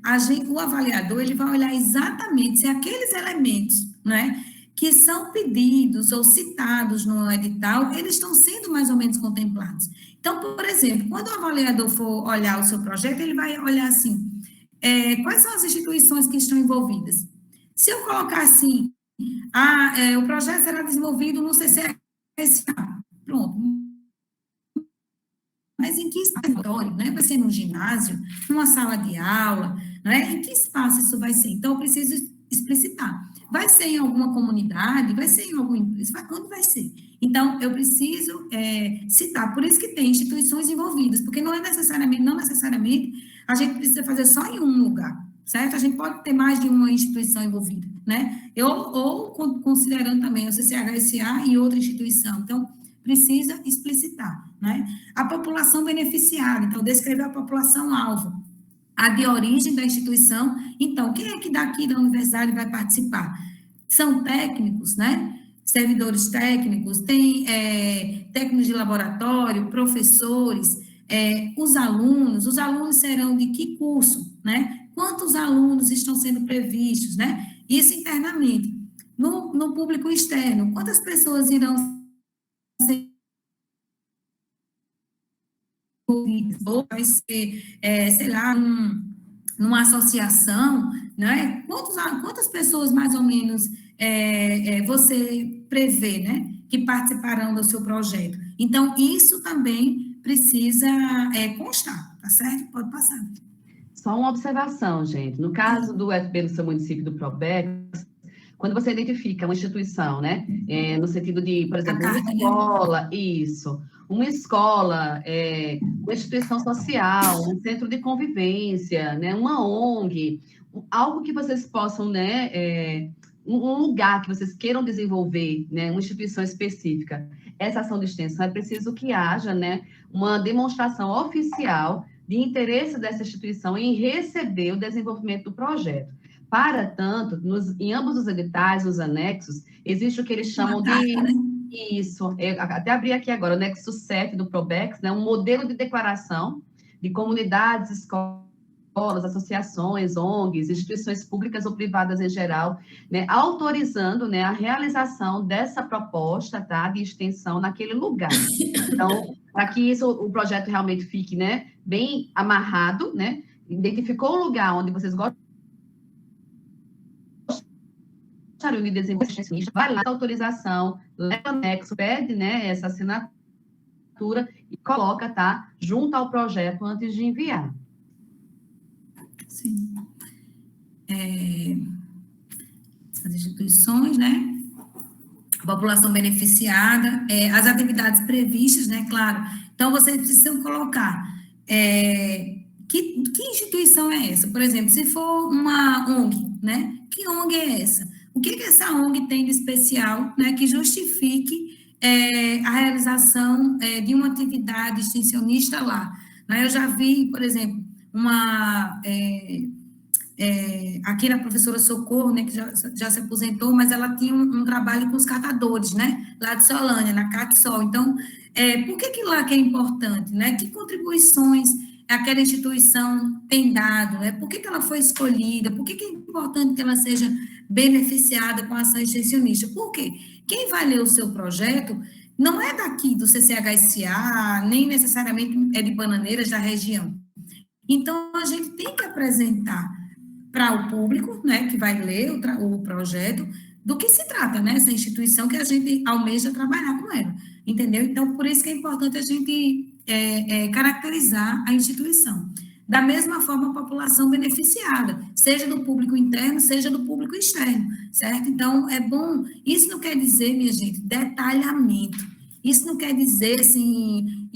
o avaliador ele vai olhar exatamente se aqueles elementos, né, que são pedidos ou citados no edital, eles estão sendo mais ou menos contemplados. Então, por exemplo, quando o avaliador for olhar o seu projeto, ele vai olhar assim, quais são as instituições que estão envolvidas? Se eu colocar assim, o projeto será desenvolvido no CCSA, pronto. Mas em que espaço, né? Vai ser num ginásio, numa sala de aula, né? Em que espaço isso vai ser? Então, eu preciso explicitar. Vai ser em alguma comunidade? Vai ser em alguma empresa? Onde vai ser? Então, eu preciso citar. Por isso que tem instituições envolvidas, porque não necessariamente, a gente precisa fazer só em um lugar, certo? A gente pode ter mais de uma instituição envolvida, né? Ou considerando também o CCHSA e outra instituição. Então, precisa explicitar, né? A população beneficiada, então, descrever a população-alvo, a de origem da instituição. Então, quem é que daqui da universidade vai participar? São técnicos, né? Servidores técnicos, tem técnicos de laboratório, professores, os alunos serão de que curso, né? Quantos alunos estão sendo previstos, né? Isso internamente. No público externo, quantas pessoas irão ser ou vai ser, sei lá, numa associação, né? Quantas pessoas, mais ou menos, você prevê, né? Que participarão do seu projeto. Então, isso também precisa constar, tá certo? Pode passar. Só uma observação, gente. No caso do UFB no seu município do PROBEX, quando você identifica uma instituição, né? No sentido de, por exemplo, uma escola, isso. Uma escola, uma instituição social, um centro de convivência, né, uma ONG, algo que vocês possam, né, um lugar que vocês queiram desenvolver, né, uma instituição específica. Essa ação de extensão é preciso que haja, né, uma demonstração oficial de interesse dessa instituição em receber o desenvolvimento do projeto. Para tanto, em ambos os editais, os anexos, existe o que eles chamam de... Isso, até abri aqui agora, o anexo 7 do PROBEX, né, um modelo de declaração de comunidades, escolas, associações, ONGs, instituições públicas ou privadas em geral, né, autorizando, né, a realização dessa proposta, tá, de extensão naquele lugar. Então, para que o projeto realmente fique, né, bem amarrado, né, identificou o lugar onde vocês gostam de desenvolvimento, vai lá a autorização, leva o anexo, pede, né, essa assinatura e coloca, tá, junto ao projeto antes de enviar. Sim. as instituições, né? A população beneficiada, as atividades previstas, né? Claro. Então, vocês precisam colocar que instituição é essa? Por exemplo, se for uma ONG, né? Que ONG é essa? O que essa ONG tem de especial, né? Que justifique a realização de uma atividade extensionista lá. Né? Eu já vi, por exemplo, aqui na professora Socorro, né, que já se aposentou, mas ela tinha um trabalho com os catadores, né, lá de Solânia, na CatSol. Então, por que lá que é importante, né? Que contribuições aquela instituição tem dado, né? Por que ela foi escolhida? Por que é importante que ela seja beneficiada com a ação extensionista? Por quê? Quem vai ler o seu projeto não é daqui do CCHSA, nem necessariamente é de Bananeiras da região. Então, a gente tem que apresentar para o público, né, que vai ler o projeto, do que se trata, né, essa instituição que a gente almeja trabalhar com ela, entendeu? Então, por isso que é importante a gente caracterizar a instituição. Da mesma forma, a população beneficiada, seja do público interno, seja do público externo, certo? Então, é bom, isso não quer dizer, minha gente, detalhamento, isso não quer dizer, assim,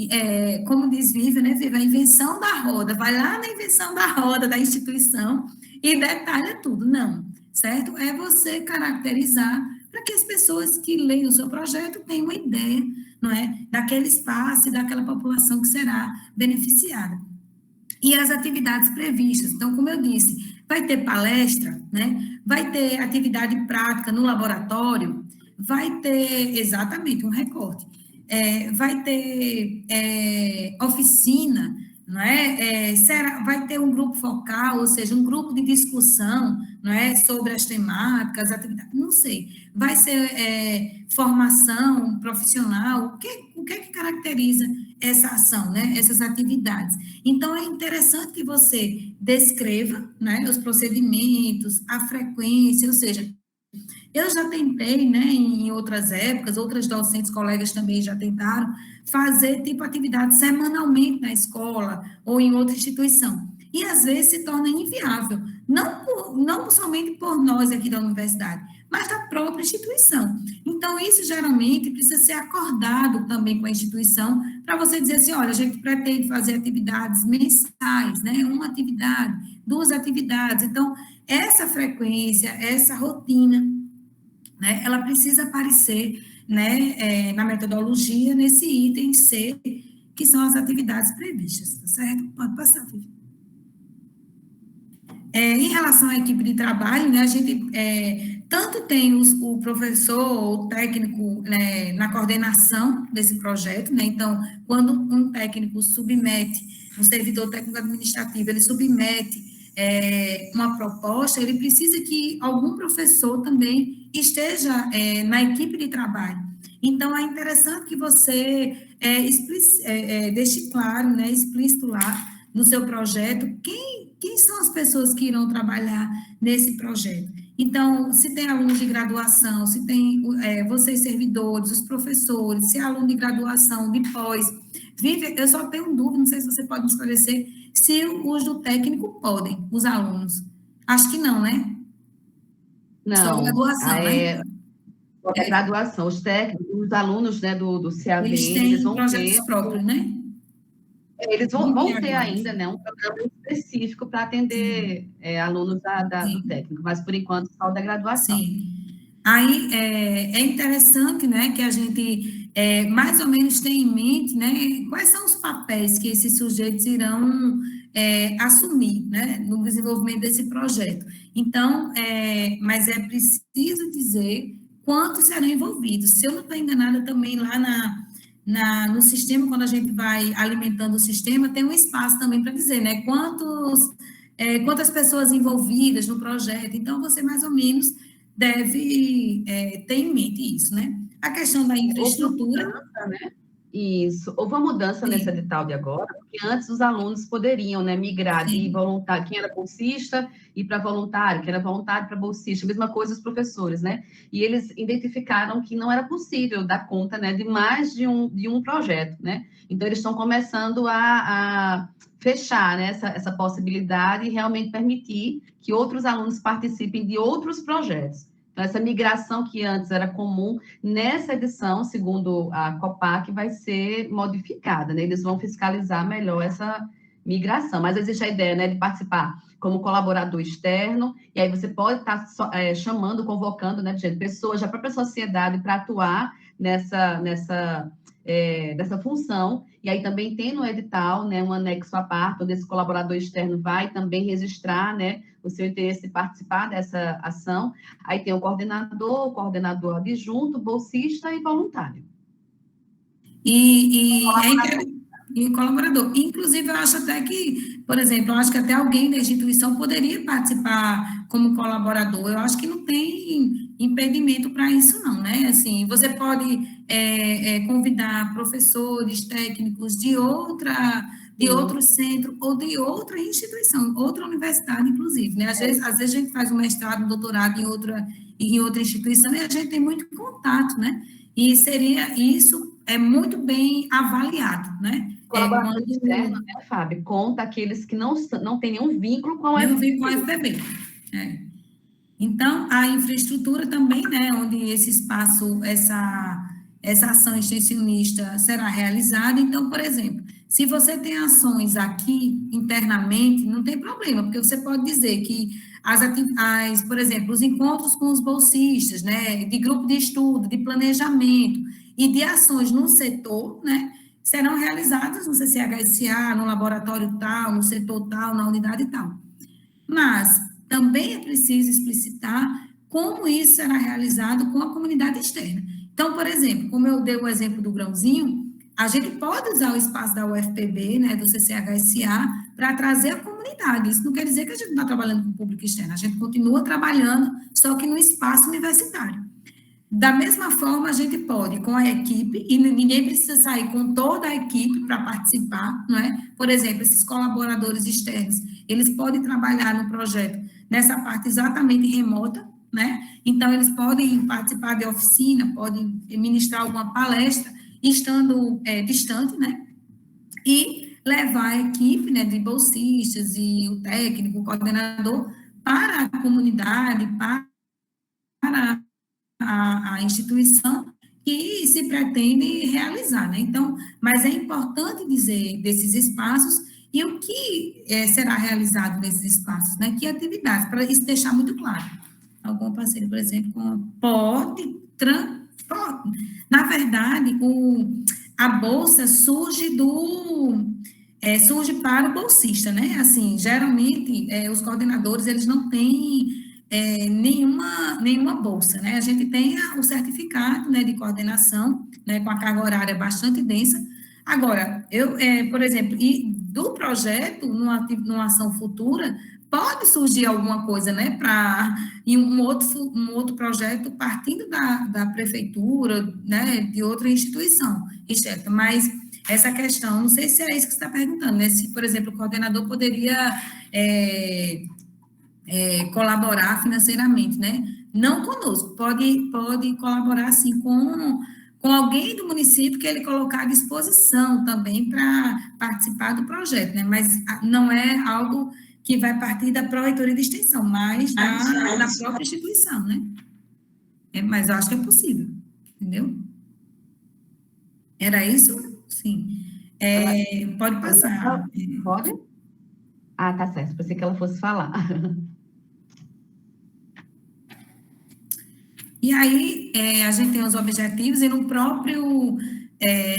como diz Viva, né, Viva, a invenção da roda, vai lá na invenção da roda da instituição e detalha tudo, não, certo? É você caracterizar para que as pessoas que leem o seu projeto tenham uma ideia, não é, daquele espaço e daquela população que será beneficiada. E as atividades previstas, então, como eu disse, vai ter palestra, né? Vai ter atividade prática no laboratório, vai ter, exatamente, um recorte, vai ter oficina, não é? Vai ter um grupo focal, ou seja, um grupo de discussão, não é? Sobre as temáticas, atividades, não sei. Vai ser formação profissional, o que caracteriza essa ação, né? Essas atividades. Então, é interessante que você descreva, né, os procedimentos, a frequência, ou seja, eu já tentei, né, em outras épocas, outras docentes, colegas também já tentaram fazer, tipo, atividade semanalmente na escola ou em outra instituição. E, às vezes, se torna inviável, não somente por nós aqui da universidade, mas da própria instituição. Então, isso, geralmente, precisa ser acordado também com a instituição, para você dizer assim, olha, a gente pretende fazer atividades mensais, né, uma atividade, 2 atividades. Então, essa frequência, essa rotina, né, ela precisa aparecer, né, na metodologia, nesse item C, que são as atividades previstas, tá certo? Pode passar, Vivi. Em relação à equipe de trabalho, né, a gente tanto tem o professor, o técnico, né, na coordenação desse projeto, né, então, quando um técnico submete, um servidor técnico administrativo, ele submete uma proposta, ele precisa que algum professor também esteja na equipe de trabalho. Então, é interessante que você deixe claro, né, explícito lá no seu projeto, quem são as pessoas que irão trabalhar nesse projeto. Então, se tem alunos de graduação, se tem vocês servidores, os professores, se é aluno de graduação, de pós. Vivi, eu só tenho dúvida, não sei se você pode me esclarecer, se os do técnico podem, os alunos. Acho que não, né? Não. Só graduação, né? É graduação. Os técnicos, os alunos, né, do CAV, eles vão projetos ter próprios, né? Eles vão ter ainda, né, um programa específico para atender alunos do técnico, mas por enquanto só da graduação. Sim. Aí é interessante, né, que a gente mais ou menos tenha em mente, né, quais são os papéis que esses sujeitos irão assumir, né, no desenvolvimento desse projeto. Então, mas é preciso dizer quantos serão envolvidos. Se eu não estou enganada, também lá no sistema, quando a gente vai alimentando o sistema, tem um espaço também para dizer, né, quantas pessoas envolvidas no projeto. Então, você mais ou menos deve ter em mente isso, né? A questão da infraestrutura. Isso, houve uma mudança nesse edital de agora, porque antes os alunos poderiam, né, migrar de voluntário, quem era bolsista, ir para voluntário, quem era voluntário para bolsista, mesma coisa os professores, né? E eles identificaram que não era possível dar conta, né, de mais de um projeto, né? Então, eles estão começando a fechar, né, essa possibilidade e realmente permitir que outros alunos participem de outros projetos. Então, essa migração que antes era comum, nessa edição, segundo a Copac, vai ser modificada, né? Eles vão fiscalizar melhor essa migração, mas existe a ideia, né, de participar como colaborador externo, e aí você pode estar chamando, convocando, né, pessoas da própria sociedade para atuar dessa função, e aí também tem no edital, né, um anexo à parte, onde esse colaborador externo vai também registrar, né, o seu interesse de participar dessa ação. Aí tem o coordenador adjunto, bolsista e voluntário. E o colaborador. Inclusive, eu acho até que, por exemplo, eu acho que até alguém da instituição poderia participar como colaborador. Eu acho que não tem impedimento para isso, não, né? Assim, você pode convidar professores, técnicos de outro centro ou de outra instituição, outra universidade, inclusive, né? Às vezes a gente faz um mestrado, um doutorado em outra instituição e a gente tem muito contato, né? E isso é muito bem avaliado, né? Colaborador externo, né, Fábio? Conta aqueles que não têm nenhum vínculo com a UFPB. Com a UFPB. Então, a infraestrutura também, né, onde esse espaço, essa ação extensionista será realizada. Então, por exemplo, se você tem ações aqui internamente, não tem problema, porque você pode dizer que por exemplo, os encontros com os bolsistas, né, de grupo de estudo, de planejamento e de ações no setor, né, serão realizadas no CCHSA, no laboratório tal, no setor tal, na unidade tal. Mas também é preciso explicitar como isso será realizado com a comunidade externa. Então, por exemplo, como eu dei o exemplo do grãozinho, a gente pode usar o espaço da UFPB, né, do CCHSA, para trazer a comunidade. Isso não quer dizer que a gente não está trabalhando com o público externo, a gente continua trabalhando, só que no espaço universitário. Da mesma forma, a gente pode, com a equipe, e ninguém precisa sair com toda a equipe para participar, não é? Por exemplo, esses colaboradores externos, eles podem trabalhar no projeto nessa parte exatamente remota, né? Então, eles podem participar de oficina, podem ministrar alguma palestra, estando distante, né? E levar a equipe, né, de bolsistas e o técnico, o coordenador, para a comunidade, para a instituição que se pretende realizar, né? Então, mas é importante dizer desses espaços e o que será realizado nesses espaços, né? Que atividades, para isso deixar muito claro. Algum parceiro, por exemplo, pode. Na verdade, a bolsa surge para o bolsista, né? Assim, geralmente, os coordenadores, eles não têm nenhuma bolsa, né? A gente tem o certificado, né, de coordenação, né, com a carga horária bastante densa. Agora, por exemplo, e do projeto, numa ação futura, pode surgir alguma coisa, né, em um outro projeto partindo da prefeitura, né, de outra instituição, etc. Mas essa questão, não sei se é isso que você está perguntando, né, se, por exemplo, o coordenador poderia colaborar financeiramente, né? Não conosco, pode colaborar, sim, com alguém do município que ele colocar à disposição também para participar do projeto, né? Mas não é algo que vai partir da Pró-Reitoria de Extensão, mas da própria instituição, né? Mas eu acho que é possível, entendeu? Era isso? Sim. Pode passar. Pode? Ah, tá certo, pensei que ela fosse falar. E aí, a gente tem os objetivos, e no próprio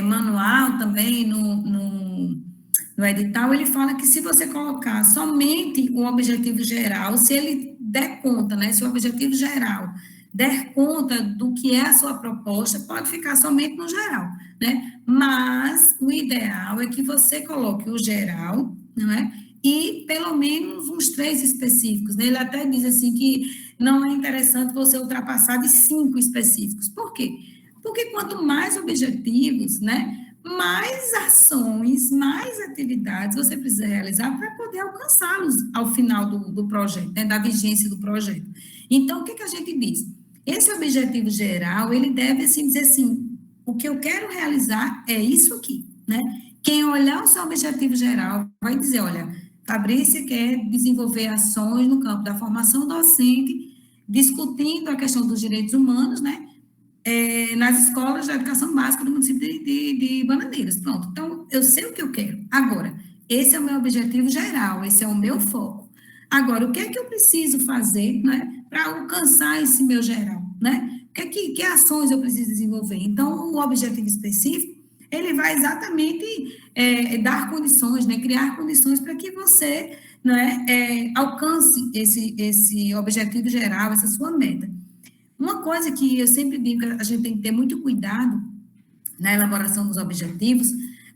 manual também, no edital, ele fala que se você colocar somente o objetivo geral, se ele der conta, né, se o objetivo geral der conta do que é a sua proposta, pode ficar somente no geral, né? Mas o ideal é que você coloque o geral, não é? E pelo menos uns 3 específicos, né? Ele até diz assim que não é interessante você ultrapassar de 5 específicos. Por quê? Porque quanto mais objetivos, né, mais ações, mais atividades você precisa realizar para poder alcançá-los ao final do projeto, né, da vigência do projeto. Então, o que a gente diz? Esse objetivo geral, ele deve, assim, dizer assim, o que eu quero realizar é isso aqui, né? Quem olhar o seu objetivo geral vai dizer, olha, Fabrícia quer desenvolver ações no campo da formação docente discutindo a questão dos direitos humanos, né, nas escolas de educação básica do município de Bananeiras. Pronto, então, eu sei o que eu quero. Agora, esse é o meu objetivo geral, esse é o meu foco. Agora, o que é que eu preciso fazer, né, para alcançar esse meu geral, né? Que ações eu preciso desenvolver? Então, o objetivo específico, ele vai exatamente dar condições, né, criar condições para que você, né, alcance esse objetivo geral, essa sua meta. Uma coisa que eu sempre digo que a gente tem que ter muito cuidado na elaboração dos objetivos,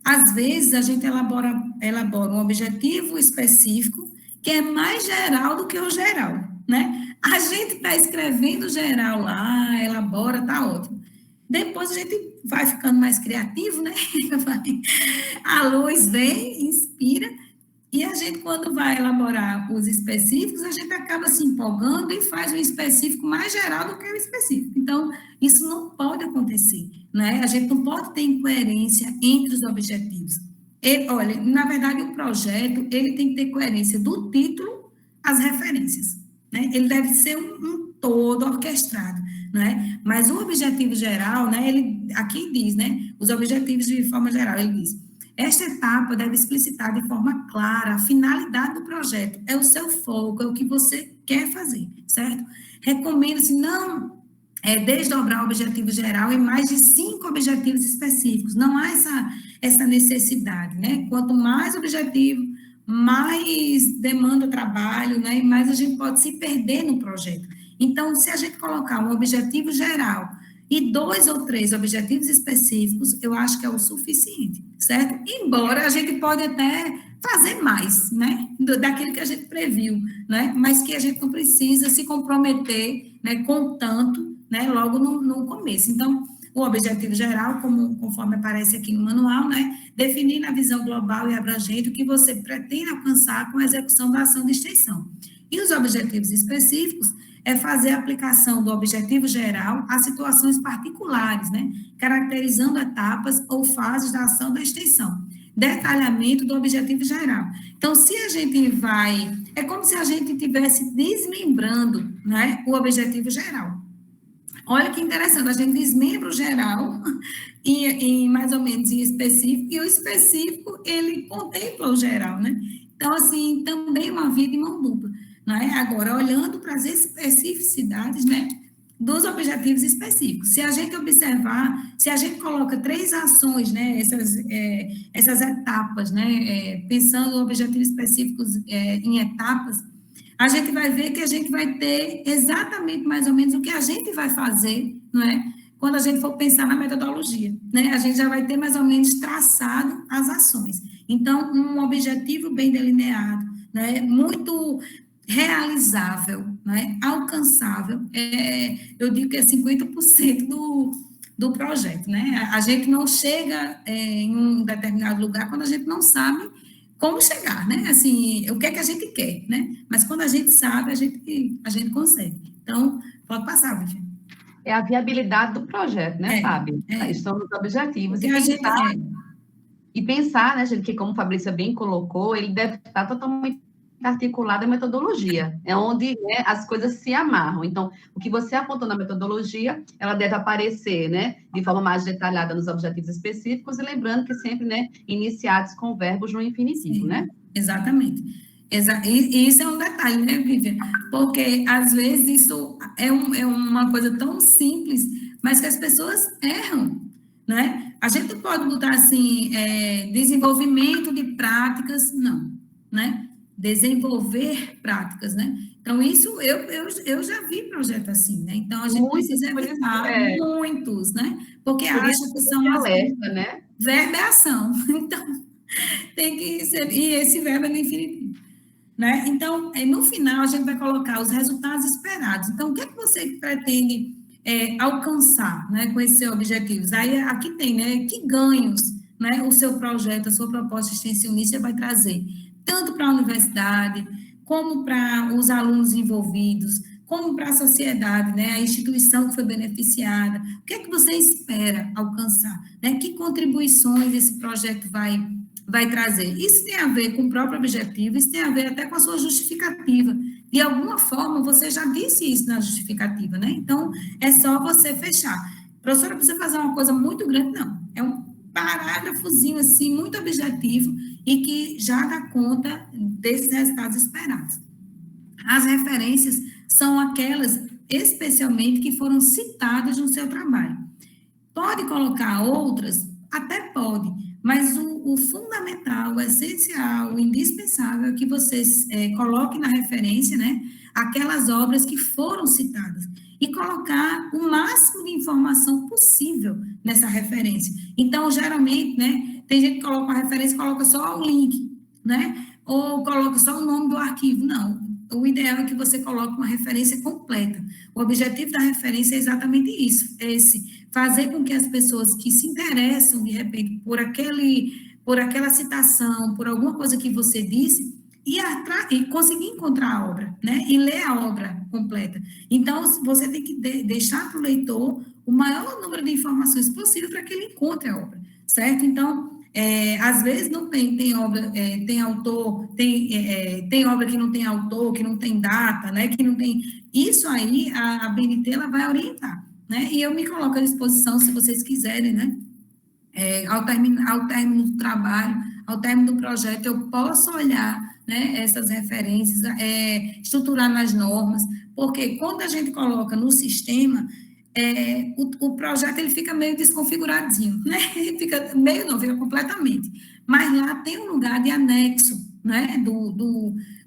às vezes a gente elabora um objetivo específico que é mais geral do que o geral, né? A gente está escrevendo geral lá, elabora, tá ótimo. Depois a gente vai ficando mais criativo, né? A luz vem, inspira, e a gente, quando vai elaborar os específicos, a gente acaba se empolgando e faz um específico mais geral do que o específico. Então, isso não pode acontecer, né? A gente não pode ter incoerência entre os objetivos. Olha, na verdade, o projeto, ele tem que ter coerência do título às referências, né? Ele deve ser um todo orquestrado, né? Mas o objetivo geral, né? Ele aqui diz, né? Os objetivos de forma geral, ele diz: esta etapa deve explicitar de forma clara a finalidade do projeto, é o seu foco, é o que você quer fazer, certo? Recomenda-se não desdobrar o objetivo geral em mais de 5 objetivos específicos, não há essa necessidade, né? Quanto mais objetivo, mais demanda trabalho, né? E mais a gente pode se perder no projeto. Então, se a gente colocar um objetivo geral e 2 ou 3 objetivos específicos, eu acho que é o suficiente, certo? Embora a gente pode até fazer mais, né, daquilo que a gente previu, né, mas que a gente não precisa se comprometer, né, com tanto, né, logo no começo. Então, o objetivo geral, conforme aparece aqui no manual, né, definir na visão global e abrangente o que você pretende alcançar com a execução da ação de extensão. E os objetivos específicos é fazer a aplicação do objetivo geral a situações particulares, né, caracterizando etapas ou fases da ação da extensão. Detalhamento do objetivo geral. Então, se a gente é como se a gente estivesse desmembrando, né, o objetivo geral. Olha que interessante, a gente desmembra o geral em mais ou menos em específico, e o específico, ele contempla o geral, né? Então, assim, também uma via de mão dupla. Né? Agora, olhando para as especificidades, né, dos objetivos específicos. Se a gente observar, se a gente coloca 3 ações, né, essas etapas, né, pensando em objetivos específicos em etapas, a gente vai ver que a gente vai ter exatamente mais ou menos o que a gente vai fazer, não é? Quando a gente for pensar na metodologia, né? A gente já vai ter mais ou menos traçado as ações. Então, um objetivo bem delineado, né, muito realizável, né, alcançável, eu digo que é 50% do projeto, né? A gente não chega em um determinado lugar quando a gente não sabe como chegar, né? Assim, o que é que a gente quer, né? Mas quando a gente sabe, a gente consegue. Então, pode passar, Virginia. É a viabilidade do projeto, né, Fábio? São os objetivos. E pensar, né, gente, que como a Fabrícia bem colocou, ele deve estar totalmente articulado à metodologia, é onde, né, as coisas se amarram. Então, o que você apontou na metodologia, ela deve aparecer, né, de forma mais detalhada nos objetivos específicos, e lembrando que sempre, né, iniciados com verbos no infinitivo, né? Exatamente. E isso é um detalhe, né, Vivian? Porque, às vezes, isso é uma coisa tão simples, mas que as pessoas erram, né? A gente não pode botar, assim, desenvolvimento de práticas, não, né? Desenvolver práticas, né? Então, isso eu já vi projeto assim, né? Então, a gente precisa evitar muitos, né? Porque acha que são alerta, né? Verbo é ação. Então, tem que ser... E esse verbo é no infinitivo, né? Então, no final, a gente vai colocar os resultados esperados. Então, o que é que você pretende alcançar, né, com esses objetivos? Aí, aqui tem, né? Que ganhos, né, o seu projeto, a sua proposta extensionista vai trazer, tanto para a universidade, como para os alunos envolvidos, como para a sociedade, né, a instituição que foi beneficiada. O que é que você espera alcançar? Né? Que contribuições esse projeto vai trazer? Isso tem a ver com o próprio objetivo, isso tem a ver até com a sua justificativa. de alguma forma, você já disse isso na justificativa, né? Então, é só você fechar. Professora, precisa fazer uma coisa muito grande? Não. É um parágrafozinho, assim, muito objetivo e que já dá conta desses resultados esperados. As referências são aquelas, especialmente, que foram citadas no seu trabalho. Pode colocar outras? Até pode, mas o fundamental, o essencial, o indispensável é que vocês coloquem na referência, né, aquelas obras que foram citadas e colocar o máximo de informação possível nessa referência. Então, geralmente, né, tem gente que coloca uma referência e coloca só o link, né, ou coloca só o nome do arquivo. Não, o ideal é que você coloque uma referência completa. O objetivo da referência é exatamente isso, fazer com que as pessoas que se interessam, de repente, por aquela citação, por alguma coisa que você disse, e conseguir encontrar a obra, né? E ler a obra completa. Então, você tem que deixar para o leitor o maior número de informações possível para que ele encontre a obra, certo? Então, às vezes não tem obra, tem autor, tem obra que não tem autor, que não tem data, né? Que não tem... Isso aí, a BNT, ela vai orientar, né? E eu me coloco à disposição, se vocês quiserem, né? Ao término do trabalho, ao término do projeto, eu posso olhar, né, essas referências, estruturar nas normas, porque quando a gente coloca no sistema, o projeto ele fica meio desconfiguradinho, né? Fica fica completamente. Mas lá tem um lugar de anexo, né,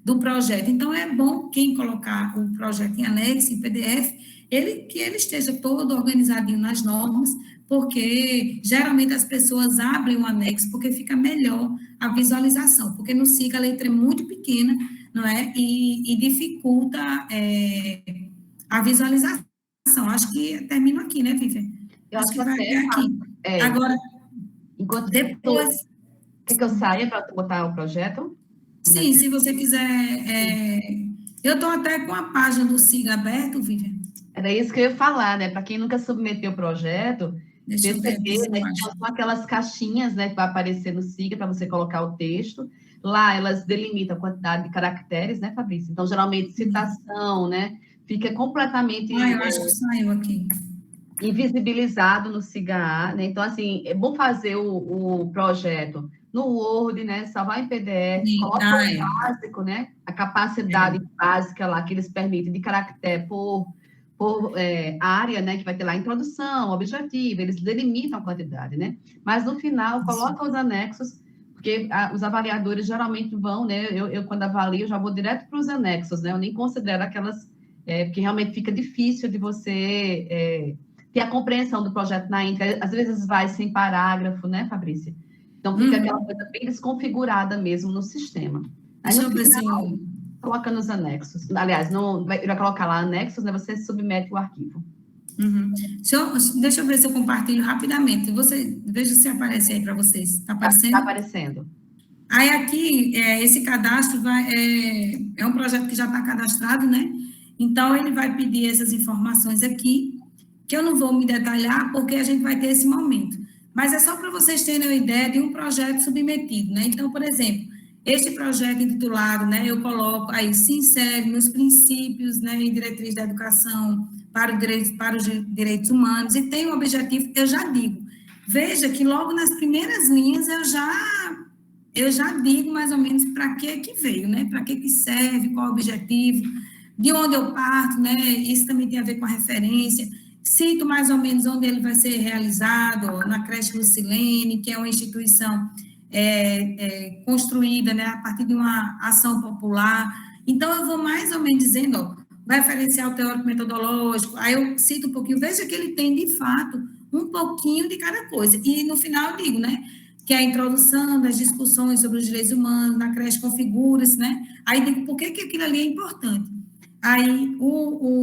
do projeto. Então, é bom quem colocar o projeto em anexo, em PDF, que ele esteja todo organizadinho nas normas, porque geralmente as pessoas abrem o anexo porque fica melhor a visualização, porque no SIGA a letra é muito pequena, não é? E dificulta a visualização. Acho que termino aqui, né, Vivian? Eu acho que vai até aqui. Agora, enquanto depois... Quer que eu saia para botar o projeto? Sim, se você quiser... Eu estou até com a página do SIGA aberto, Vivian. Era isso que eu ia falar, né? Para quem nunca submeteu o projeto, Deixa eu ver aqui, né, são aquelas caixinhas, né, que vai aparecer no SIGA para você colocar o texto. Lá elas delimitam a quantidade de caracteres, né, Fabrício? Então, geralmente, citação, né? Fica completamente... eu acho que saiu aqui. Invisibilizado no SIGA, né? Então, assim, é bom fazer o projeto no Word, né? Salvar em PDF, coloca o básico, né? A capacidade básica lá que eles permitem de caractere por área, né? Que vai ter lá a introdução, objetivo, eles delimitam a quantidade, né? Mas no final, coloca os anexos, porque os avaliadores geralmente vão, né? Eu quando avalio, eu já vou direto para os anexos, né? Eu nem considero aquelas, porque realmente fica difícil de você ter a compreensão do projeto na íntegra. Às vezes vai sem parágrafo, né, Fabrícia? Então, fica aquela coisa bem desconfigurada mesmo no sistema. Aí, no final, coloca nos anexos. Aliás, ele vai colocar lá anexos, né? Você submete o arquivo. Deixa eu ver se eu compartilho rapidamente. Veja se aparece aí para vocês. Está aparecendo? Está aparecendo. Aí, aqui, esse cadastro é um projeto que já está cadastrado, né? Então, ele vai pedir essas informações aqui, que eu não vou me detalhar, porque a gente vai ter esse momento. Mas é só para vocês terem uma ideia de um projeto submetido, né? Então, por exemplo, este projeto intitulado, né, eu coloco aí, se insere nos princípios, né, e diretrizes da educação para os direitos humanos, e tem um objetivo, eu já digo. Veja que logo nas primeiras linhas eu já digo mais ou menos para que veio, né? Para que serve, qual o objetivo, de onde eu parto, né? Isso também tem a ver com a referência. Cito mais ou menos onde ele vai ser realizado, na creche Lucilene, que é uma instituição construída, né, a partir de uma ação popular. Então, eu vou mais ou menos dizendo, referencial teórico metodológico, aí eu cito um pouquinho, veja que ele tem, de fato, um pouquinho de cada coisa. E, no final, eu digo, né, que é a introdução das discussões sobre os direitos humanos, na creche configura-se, né, aí digo, por que aquilo ali é importante? Aí,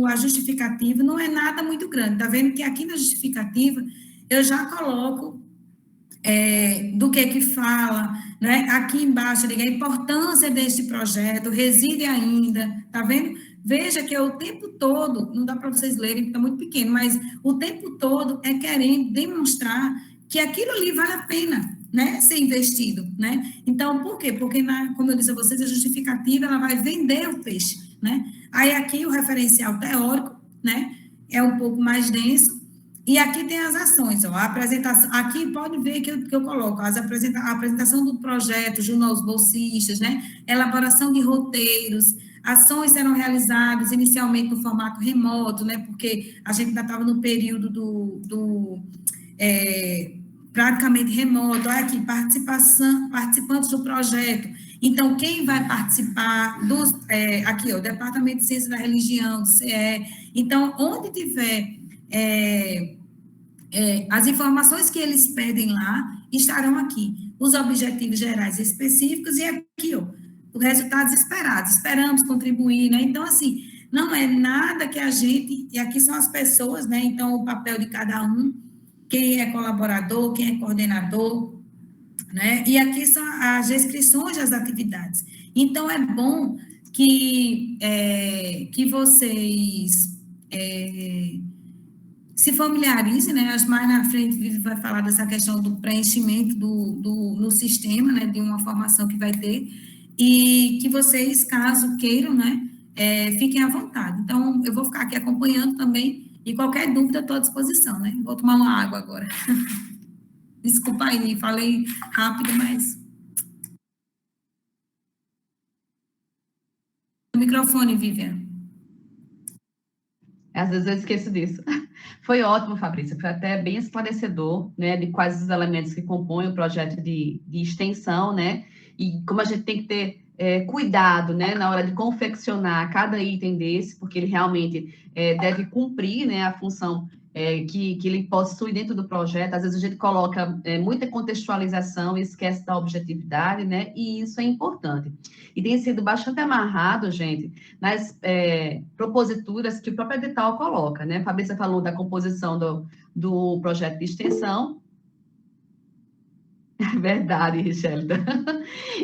a justificativa não é nada muito grande. Está vendo que aqui na justificativa eu já coloco do que fala, né? Aqui embaixo, a importância deste projeto, reside ainda, está vendo? Veja que o tempo todo, não dá para vocês lerem, porque está muito pequeno, mas o tempo todo é querendo demonstrar que aquilo ali vale a pena, né, ser investido, né? Então, por quê? Porque, como eu disse a vocês, a justificativa, ela vai vender o peixe, né? Aí aqui o referencial teórico, né, é um pouco mais denso, e aqui tem as ações, ó, a apresentação, aqui pode ver que eu coloco a apresentação do projeto junto aos bolsistas, né, elaboração de roteiros, ações serão realizadas inicialmente no formato remoto, né, porque a gente ainda estava no período praticamente remoto, olha aqui, participantes do projeto. Então, quem vai participar aqui, ó, Departamento de Ciência da Religião, do CE. Então, onde tiver as informações que eles pedem lá, estarão aqui. Os objetivos gerais e específicos, e aqui, ó, os resultados esperados. Esperamos contribuir, né? Então, assim, não é nada que a gente, e aqui são as pessoas, né? Então, o papel de cada um, quem é colaborador, quem é coordenador, né? E aqui são as descrições das atividades. Então, é bom que vocês se familiarizem, né? Acho que mais na frente Vivi vai falar dessa questão do preenchimento no sistema, né? De uma formação que vai ter, e que vocês, caso queiram, né? Fiquem à vontade. Então, eu vou ficar aqui acompanhando também, e qualquer dúvida, estou à disposição, né? Vou tomar uma água agora. Desculpa aí, falei rápido, mas... O microfone, Vivian. Às vezes eu esqueço disso. Foi ótimo, Fabrícia, foi até bem esclarecedor, né, de quais os elementos que compõem o projeto de extensão, né, e como a gente tem que ter cuidado, né, na hora de confeccionar cada item desse, porque ele realmente deve cumprir, né, a função que ele possui dentro do projeto. Às vezes a gente coloca muita contextualização e esquece da objetividade, né? E isso é importante. E tem sido bastante amarrado, gente, nas proposituras que o próprio edital coloca, né? A Fabrícia falou da composição do projeto de extensão. Verdade, Richelda.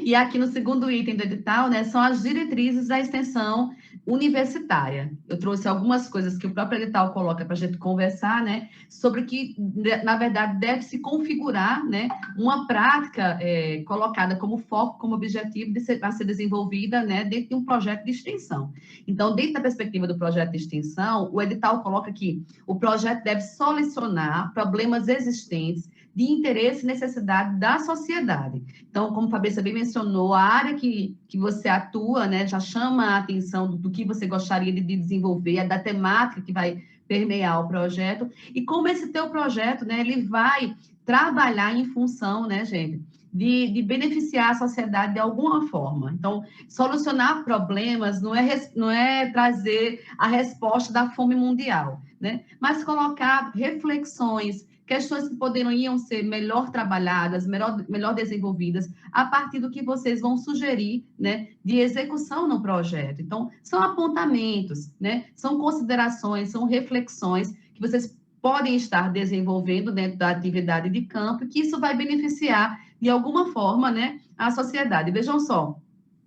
E aqui no segundo item do edital, né, são as diretrizes da extensão universitária. Eu trouxe algumas coisas que o próprio edital coloca para a gente conversar, né, sobre que, na verdade, deve se configurar, né, uma prática colocada como foco, como objetivo a ser desenvolvida, né, dentro de um projeto de extensão. Então, dentro da perspectiva do projeto de extensão, o edital coloca que o projeto deve solucionar problemas existentes de interesse e necessidade da sociedade. Então, como a Fabrícia bem mencionou, a área que você atua, né, já chama a atenção do que você gostaria de desenvolver, da temática que vai permear o projeto, e como esse teu projeto, né, ele vai trabalhar em função, né, gente, de beneficiar a sociedade de alguma forma. Então, solucionar problemas não é trazer a resposta da fome mundial, né, mas colocar reflexões, questões que poderiam ser melhor trabalhadas, melhor desenvolvidas, a partir do que vocês vão sugerir, né, de execução no projeto. Então, são apontamentos, né, são considerações, são reflexões que vocês podem estar desenvolvendo dentro da atividade de campo, e que isso vai beneficiar, de alguma forma, né, a sociedade. Vejam só,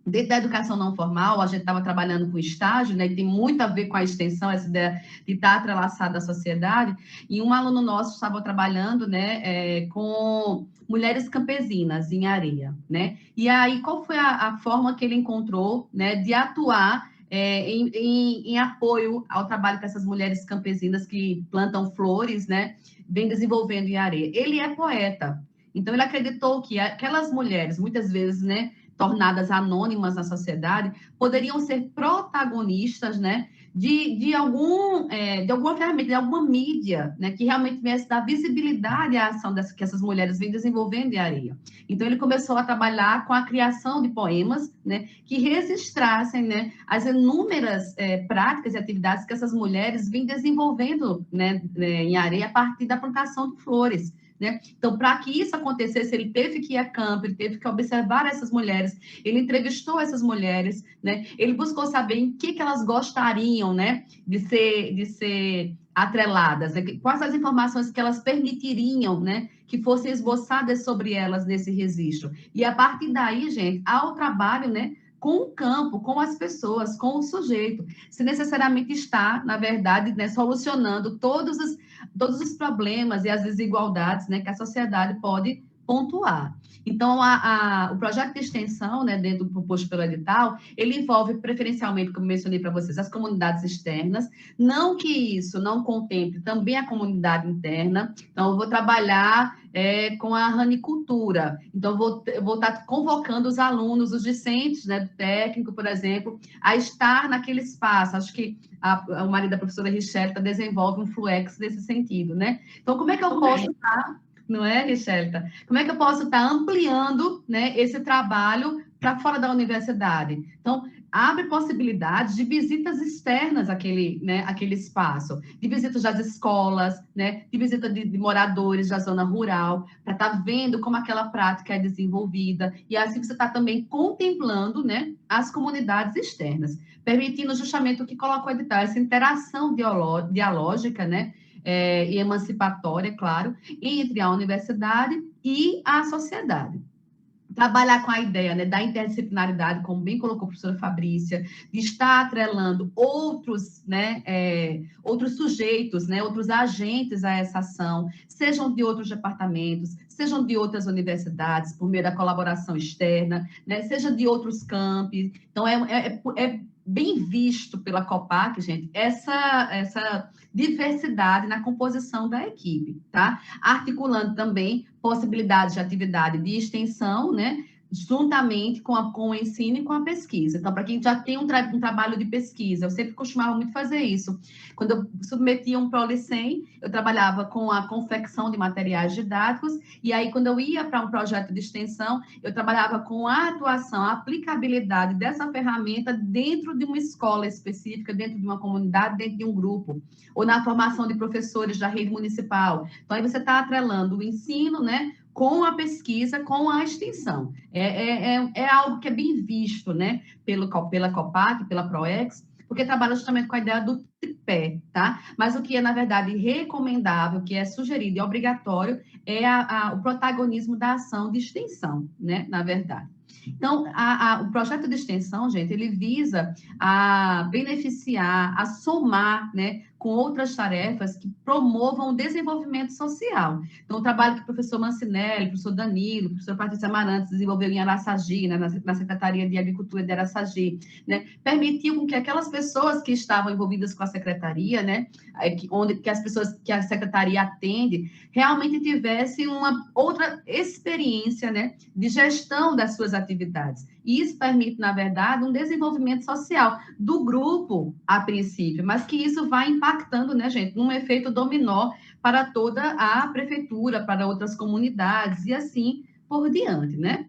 dentro da educação não formal, a gente estava trabalhando com estágio, né, que tem muito a ver com a extensão, essa ideia de estar atrelaçada à sociedade, e um aluno nosso estava trabalhando, né, com mulheres campesinas em Areia, né, e aí qual foi a forma que ele encontrou, né, de atuar em apoio ao trabalho que essas mulheres campesinas que plantam flores, né, vem desenvolvendo em Areia? Ele é poeta, então ele acreditou que aquelas mulheres, muitas vezes, né, tornadas anônimas na sociedade, poderiam ser protagonistas, né, de alguma ferramenta, de alguma mídia, né, que realmente viesse dar visibilidade à ação que essas mulheres vêm desenvolvendo em Areia. Então, ele começou a trabalhar com a criação de poemas, né, que registrassem, né, as inúmeras práticas e atividades que essas mulheres vêm desenvolvendo, né, em Areia a partir da plantação de flores, né? Então, para que isso acontecesse, ele teve que ir a campo, ele teve que observar essas mulheres, ele entrevistou essas mulheres, né? Ele buscou saber em que elas gostariam, né, de ser atreladas, né? Quais as informações que elas permitiriam, né, que fossem esboçadas sobre elas nesse registro. E a partir daí, gente, há o trabalho, né, com o campo, com as pessoas, com o sujeito, se necessariamente está, na verdade, né, solucionando todos os problemas e as desigualdades, né, que a sociedade pode pontuar. Então, o projeto de extensão, né, dentro do proposto pelo edital, ele envolve preferencialmente, como mencionei para vocês, as comunidades externas, não que isso não contemple também a comunidade interna. Então, eu vou trabalhar com a ranicultura. Então, eu vou estar convocando os alunos, os discentes, né, do técnico, por exemplo, a estar naquele espaço. Acho que o marido da professora Richelta desenvolve um fluxo nesse sentido, né? Então, como é que eu posso estar... Não é, Richelta? Como é que eu posso estar ampliando, né, esse trabalho para fora da universidade? Então, abre possibilidades de visitas externas àquele espaço, de visitas das escolas, né, de visita de moradores da zona rural, para estar vendo como aquela prática é desenvolvida, e assim você está também contemplando, né, as comunidades externas, permitindo justamente o que colocou o edital, essa interação dialógica, né, e emancipatória, claro, entre a universidade e a sociedade. Trabalhar com a ideia, né, da interdisciplinaridade, como bem colocou a professora Fabrícia, de estar atrelando outros, né, outros sujeitos, né, outros agentes a essa ação, sejam de outros departamentos, sejam de outras universidades, por meio da colaboração externa, né, seja de outros campi. Então, é bem visto pela COPAC, gente, essa diversidade na composição da equipe, tá? Articulando também possibilidades de atividade de extensão, né? Juntamente com o ensino e com a pesquisa. Então, para quem já tem um trabalho de pesquisa, eu sempre costumava muito fazer isso. Quando eu submetia um ProLicem, eu trabalhava com a confecção de materiais didáticos, e aí, quando eu ia para um projeto de extensão, eu trabalhava com a atuação, a aplicabilidade dessa ferramenta dentro de uma escola específica, dentro de uma comunidade, dentro de um grupo, ou na formação de professores da rede municipal. Então, aí você está atrelando o ensino, né, com a pesquisa, com a extensão. É algo que é bem visto, né, pela COPAC, pela PROEX, porque trabalha justamente com a ideia do tripé, tá? Mas o que é, na verdade, recomendável, que é sugerido e obrigatório, é o protagonismo da ação de extensão, né, na verdade. Então, o projeto de extensão, gente, ele visa a beneficiar, a somar, né, com outras tarefas que promovam o desenvolvimento social. Então, o trabalho que o professor Mancinelli, o professor Danilo, o professor Patrícia Amarantes desenvolveu em Araçagi, né, na Secretaria de Agricultura de Araçagi, né, permitiu com que aquelas pessoas que estavam envolvidas com a secretaria, né, que as pessoas que a secretaria atende, realmente tivessem uma outra experiência, né, de gestão das suas atividades. E isso permite, na verdade, um desenvolvimento social do grupo, a princípio, mas que isso vai impactando, né, gente, num efeito dominó para toda a prefeitura, para outras comunidades e assim por diante, né?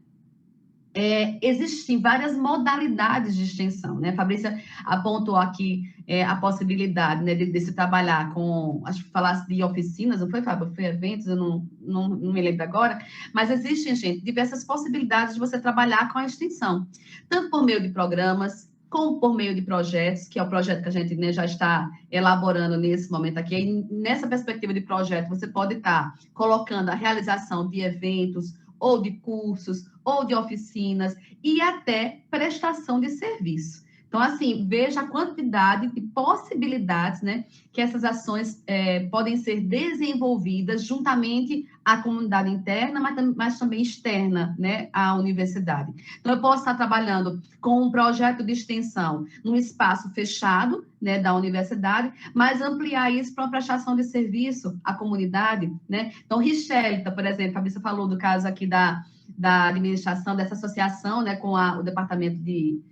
Existem várias modalidades de extensão, né? A Fabrícia apontou aqui a possibilidade, né, de se trabalhar com, acho que falasse de oficinas, não foi, Fábio? Foi eventos, eu não me lembro agora, mas existem, gente, diversas possibilidades de você trabalhar com a extensão, tanto por meio de programas, como por meio de projetos, que é o projeto que a gente, né, já está elaborando nesse momento aqui. E nessa perspectiva de projeto, você pode estar colocando a realização de eventos, ou de cursos, ou de oficinas, e até prestação de serviço. Então, assim, veja a quantidade de possibilidades, né, que essas ações podem ser desenvolvidas juntamente à comunidade interna, mas também externa, né, à universidade. Então, eu posso estar trabalhando com um projeto de extensão num espaço fechado, né, da universidade, mas ampliar isso para uma prestação de serviço à comunidade, né? Então, Richelta, por exemplo, a Fabrícia falou do caso aqui da administração, dessa associação, né, com o departamento de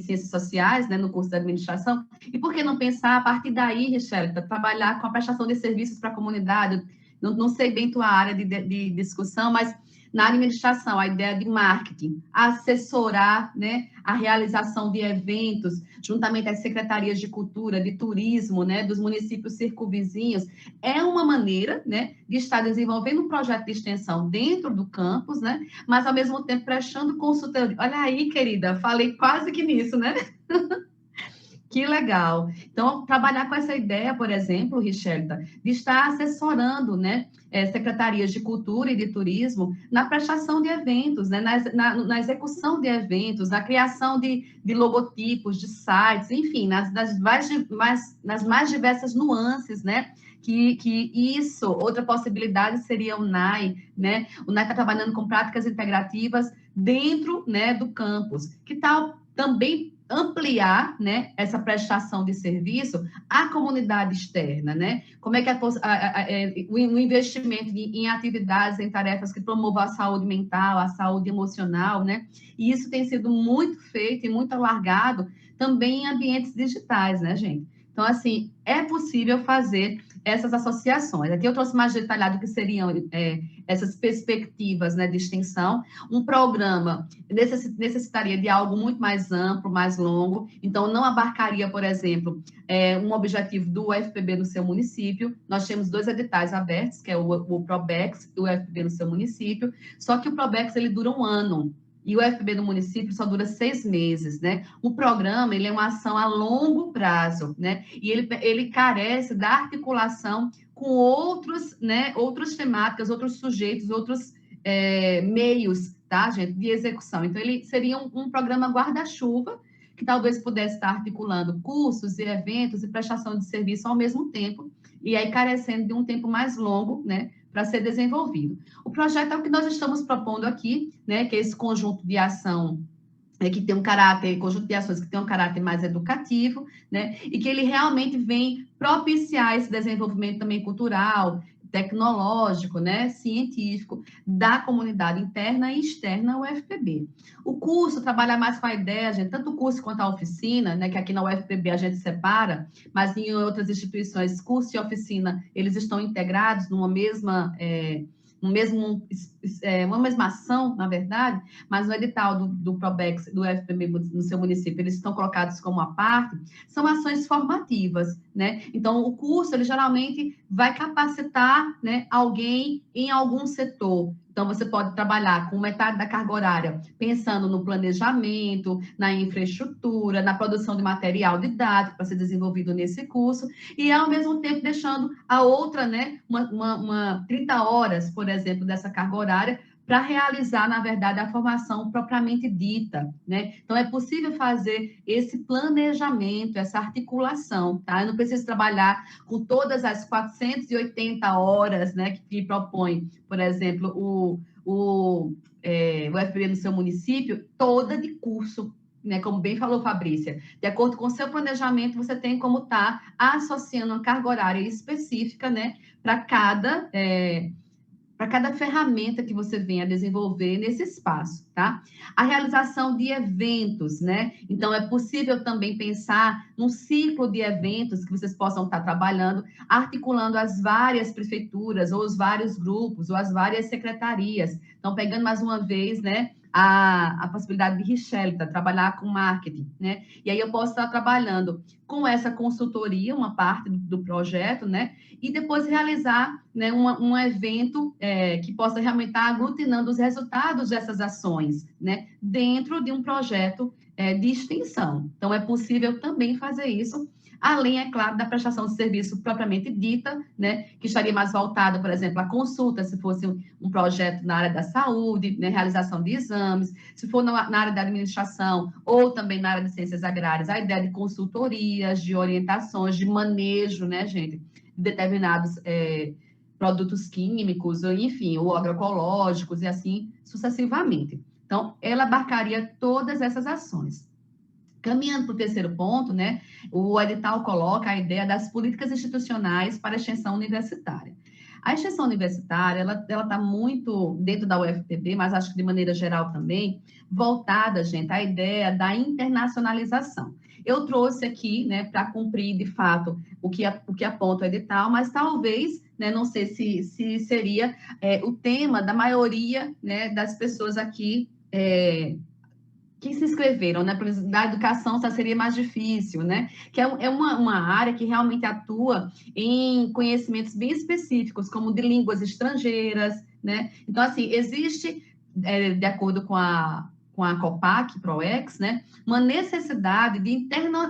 Ciências Sociais, né, no curso de administração, e por que não pensar a partir daí, Richelta, trabalhar com a prestação de serviços para a comunidade? Não sei bem tua área de discussão, mas na administração, a ideia de marketing, assessorar, né, a realização de eventos, juntamente às secretarias de cultura, de turismo, né, dos municípios circunvizinhos, é uma maneira, né, de estar desenvolvendo um projeto de extensão dentro do campus, né, mas ao mesmo tempo prestando consultoria. Olha aí, querida, falei quase que nisso, né? Que legal. Então, trabalhar com essa ideia, por exemplo, Richelita, de estar assessorando, né, secretarias de cultura e de turismo na prestação de eventos, né, na execução de eventos, na criação de logotipos, de sites, enfim, nas mais diversas nuances, né, que isso, outra possibilidade seria o NAI, né, o NAI está trabalhando com práticas integrativas dentro, né, do campus, que tal também ampliar, né, essa prestação de serviço à comunidade externa, né? Como é que o investimento em atividades, em tarefas que promovam a saúde mental, a saúde emocional, né? E isso tem sido muito feito e muito alargado também em ambientes digitais, né, gente? Então, assim, é possível fazer essas associações. Aqui eu trouxe mais detalhado o que seriam essas perspectivas, né, de extensão. Um programa necessitaria de algo muito mais amplo, mais longo, então não abarcaria, por exemplo, um objetivo do UFPB no seu município. Nós temos 2 editais abertos, que é o Probex e o UFPB no seu município, só que o Probex ele dura 1 ano, e o UFPB no município só dura 6 meses, né? O programa, ele é uma ação a longo prazo, né? E ele carece da articulação com outros, né? Outras temáticas, outros sujeitos, outros meios, tá, gente, de execução. Então, ele seria um programa guarda-chuva, que talvez pudesse estar articulando cursos e eventos e prestação de serviço ao mesmo tempo, e aí carecendo de um tempo mais longo, né, para ser desenvolvido. O projeto é o que nós estamos propondo aqui, né, que é esse conjunto de ação que tem conjunto de ações que tem um caráter mais educativo, né, e que ele realmente vem propiciar esse desenvolvimento também cultural, tecnológico, né, científico, da comunidade interna e externa ao UFPB. O curso trabalha mais com a ideia, gente, tanto o curso quanto a oficina, né, que aqui na UFPB a gente separa, mas em outras instituições, curso e oficina, eles estão integrados numa mesma uma mesma ação, na verdade, mas no edital do Probex, do UFPB no seu município, eles estão colocados como a parte, são ações formativas, né? Então, o curso, ele geralmente vai capacitar, né, alguém em algum setor. Então, você pode trabalhar com metade da carga horária, pensando no planejamento, na infraestrutura, na produção de material didático para ser desenvolvido nesse curso, e, ao mesmo tempo, deixando a outra, né, 30 horas, por exemplo, dessa carga horária, para realizar, na verdade, a formação propriamente dita, né? Então, é possível fazer esse planejamento, essa articulação, tá? Eu não preciso trabalhar com todas as 480 horas, né, que propõe, por exemplo, o UFPB no seu município, toda de curso, né, como bem falou Fabrícia, de acordo com o seu planejamento, você tem como estar associando uma carga horária específica, né, para cada ferramenta que você venha desenvolver nesse espaço, tá? A realização de eventos, né? Então, é possível também pensar num ciclo de eventos que vocês possam estar trabalhando, articulando as várias prefeituras, ou os vários grupos, ou as várias secretarias. Então, pegando mais uma vez, né, a possibilidade de Richelita trabalhar com marketing, né? E aí eu posso estar trabalhando com essa consultoria, uma parte do projeto, né? E depois realizar, né, um evento que possa realmente estar aglutinando os resultados dessas ações, né? Dentro de um projeto de extensão. Então, é possível também fazer isso, além, é claro, da prestação de serviço propriamente dita, né, que estaria mais voltada, por exemplo, à consulta, se fosse um projeto na área da saúde, né, realização de exames, se for na área da administração, ou também na área de ciências agrárias, a ideia de consultorias, de orientações, de manejo, né, gente, de determinados produtos químicos, ou, enfim, ou agroecológicos, e assim sucessivamente. Então, ela abarcaria todas essas ações. Caminhando para o terceiro ponto, né, o edital coloca a ideia das políticas institucionais para a extensão universitária. A extensão universitária, ela está muito dentro da UFPB, mas acho que de maneira geral também, voltada, gente, à ideia da internacionalização. Eu trouxe aqui, né, para cumprir, de fato, o que aponta o edital, mas talvez, né, não sei se seria o tema da maioria, né, das pessoas aqui que se inscreveram, né, da educação já seria mais difícil, né, que é uma área que realmente atua em conhecimentos bem específicos, como de línguas estrangeiras, né, então, assim, existe, de acordo com a com a COPAC, PROEX, né, uma necessidade de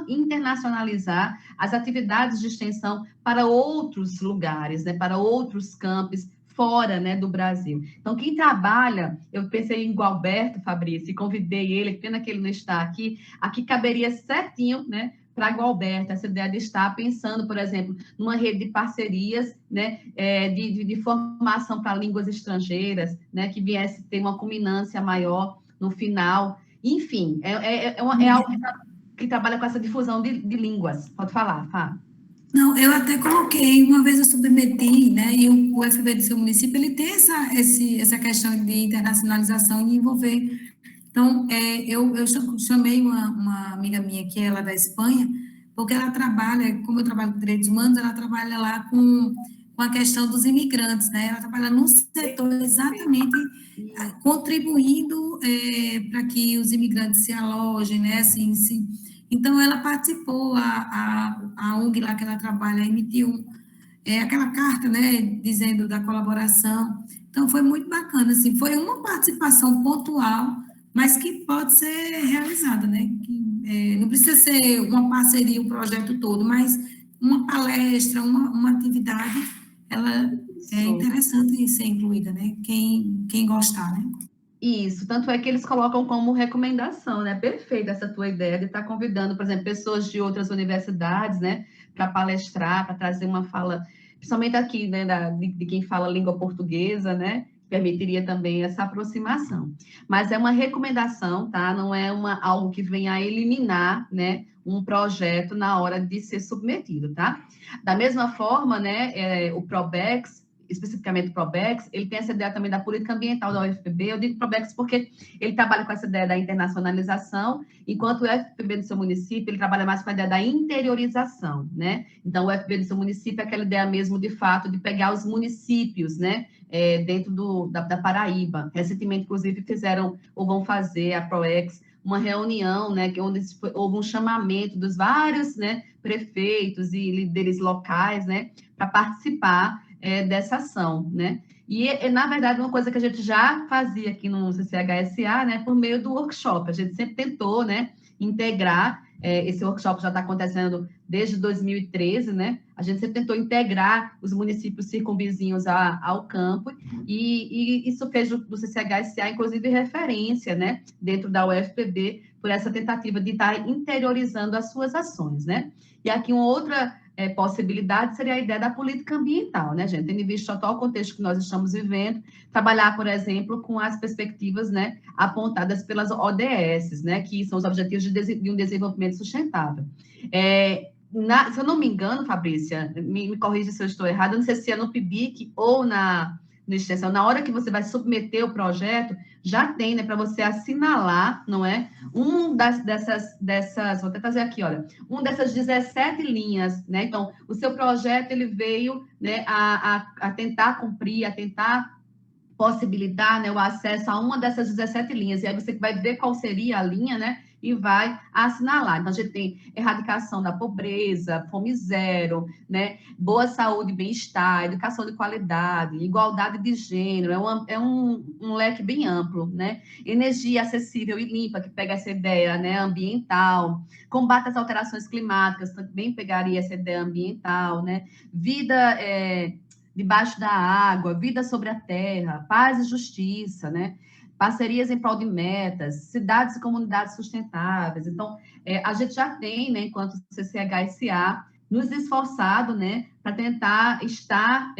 internacionalizar as atividades de extensão para outros lugares, né, para outros campos fora, né, do Brasil. Então, quem trabalha, eu pensei em Gualberto Fabrício, e convidei ele, pena que ele não está aqui caberia certinho, né, para Gualberto, essa ideia de estar pensando, por exemplo, numa rede de parcerias, né, de formação para línguas estrangeiras, né, que viesse ter uma culminância maior no final. Enfim, é algo que trabalha com essa difusão de línguas. Pode falar, Fá. Não, eu até coloquei, uma vez eu submeti, né, e o UFB do seu município, ele tem essa questão de internacionalização e envolver. Então, eu chamei uma amiga minha, que é lá da Espanha, porque ela trabalha, como eu trabalho com direitos humanos, ela trabalha lá com a questão dos imigrantes, né, ela trabalha num setor exatamente contribuindo para que os imigrantes se alojem, né, assim, então, ela participou, a ONG lá que ela trabalha, emitiu aquela carta, né, dizendo da colaboração. Então, foi muito bacana, assim, foi uma participação pontual, mas que pode ser realizada, né? Que, não precisa ser uma parceria, um projeto todo, mas uma palestra, uma atividade, ela é interessante ser incluída, né? Quem gostar, né? Isso, tanto é que eles colocam como recomendação, né? Perfeita essa tua ideia de estar convidando, por exemplo, pessoas de outras universidades, né, para palestrar, para trazer uma fala, principalmente aqui, né, de quem fala língua portuguesa, né? Permitiria também essa aproximação. Mas é uma recomendação, tá? Não é algo que venha a eliminar, né, um projeto na hora de ser submetido, tá? Da mesma forma, né, o PROBEX, especificamente o PROBEX, ele tem essa ideia também da política ambiental da UFPB. Eu digo PROBEX porque ele trabalha com essa ideia da internacionalização, enquanto o UFPB do seu município, ele trabalha mais com a ideia da interiorização, né? Então, o UFPB do seu município é aquela ideia mesmo, de fato, de pegar os municípios, né, dentro da Paraíba. Recentemente, inclusive, fizeram, ou vão fazer, a PROEX, uma reunião, né, onde houve um chamamento dos vários, né, prefeitos e líderes locais, né, para participar dessa ação, né? E, na verdade, uma coisa que a gente já fazia aqui no CCHSA, né, por meio do workshop. A gente sempre tentou, né, integrar, esse workshop já está acontecendo desde 2013, né? A gente sempre tentou integrar os municípios circunvizinhos ao campo, e isso fez do CCHSA, inclusive, referência, né, dentro da UFPB, por essa tentativa de estar interiorizando as suas ações, né? E aqui uma outra possibilidade seria a ideia da política ambiental, né, gente? Tendo em vista o atual contexto que nós estamos vivendo, trabalhar, por exemplo, com as perspectivas, né, apontadas pelas ODS, né, que são os Objetivos de um Desenvolvimento Sustentável. Se eu não me engano, Fabrícia, me corrija se eu estou errada, não sei se é no PIBIC ou na extensão, na hora que você vai submeter o projeto, já tem, né, para você assinalar, não é? Dessas, vou até fazer aqui, olha, dessas 17 linhas, né? Então, o seu projeto, ele veio, né, a tentar cumprir, a tentar possibilitar, né, o acesso a uma dessas 17 linhas, e aí você vai ver qual seria a linha, né, e vai assinalar. Então, a gente tem erradicação da pobreza, fome zero, né, boa saúde e bem-estar, educação de qualidade, igualdade de gênero, é um leque bem amplo, né, energia acessível e limpa, que pega essa ideia, né, ambiental, combate às alterações climáticas, também pegaria essa ideia ambiental, né, vida debaixo da água, vida sobre a terra, paz e justiça, né? Parcerias em prol de metas, cidades e comunidades sustentáveis. Então, a gente já tem, né, enquanto CCHSA, nos esforçado, né, para tentar estar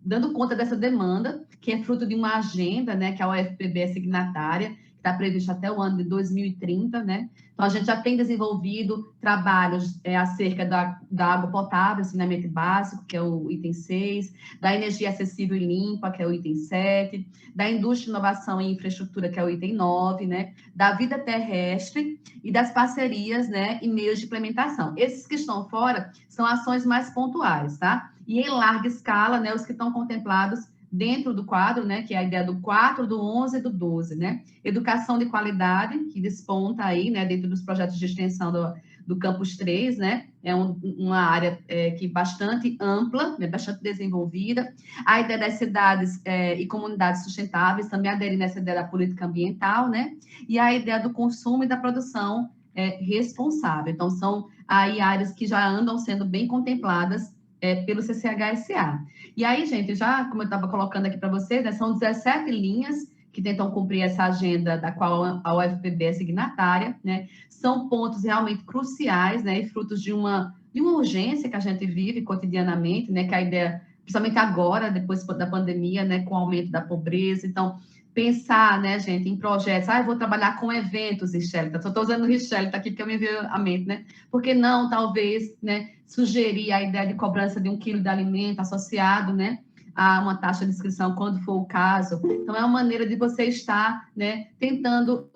dando conta dessa demanda, que é fruto de uma agenda, né, que a UFPB é signatária, que está prevista até o ano de 2030, né? Então, a gente já tem desenvolvido trabalhos acerca da água potável, saneamento básico, que é o item 6, da energia acessível e limpa, que é o item 7, da indústria, inovação e infraestrutura, que é o item 9, né? Da vida terrestre e das parcerias, né, e meios de implementação. Esses que estão fora são ações mais pontuais, tá? E em larga escala, né, os que estão contemplados dentro do quadro, né, que é a ideia do 4, do 11 e do 12, né? Educação de qualidade, que desponta aí, né, dentro dos projetos de extensão do Campus 3, né? É uma área que bastante ampla, né? Bastante desenvolvida. A ideia das cidades e comunidades sustentáveis também adere nessa ideia da política ambiental, né? E a ideia do consumo e da produção responsável. Então, são aí áreas que já andam sendo bem contempladas pelo CCHSA. E aí, gente, já, como eu estava colocando aqui para vocês, né, são 17 linhas que tentam cumprir essa agenda da qual a UFPB é signatária, né? São pontos realmente cruciais, né, e frutos de uma urgência que a gente vive cotidianamente, né, que a ideia, principalmente agora, depois da pandemia, né, com o aumento da pobreza. Então, pensar, né, gente, em projetos. Eu vou trabalhar com eventos, Richelle. Só estou usando o Richelle, tá aqui porque eu me veio à mente, né? Por que não, talvez, né, sugerir a ideia de cobrança de 1 quilo de alimento associado, né, a uma taxa de inscrição, quando for o caso. Então, é uma maneira de você estar, né, tentando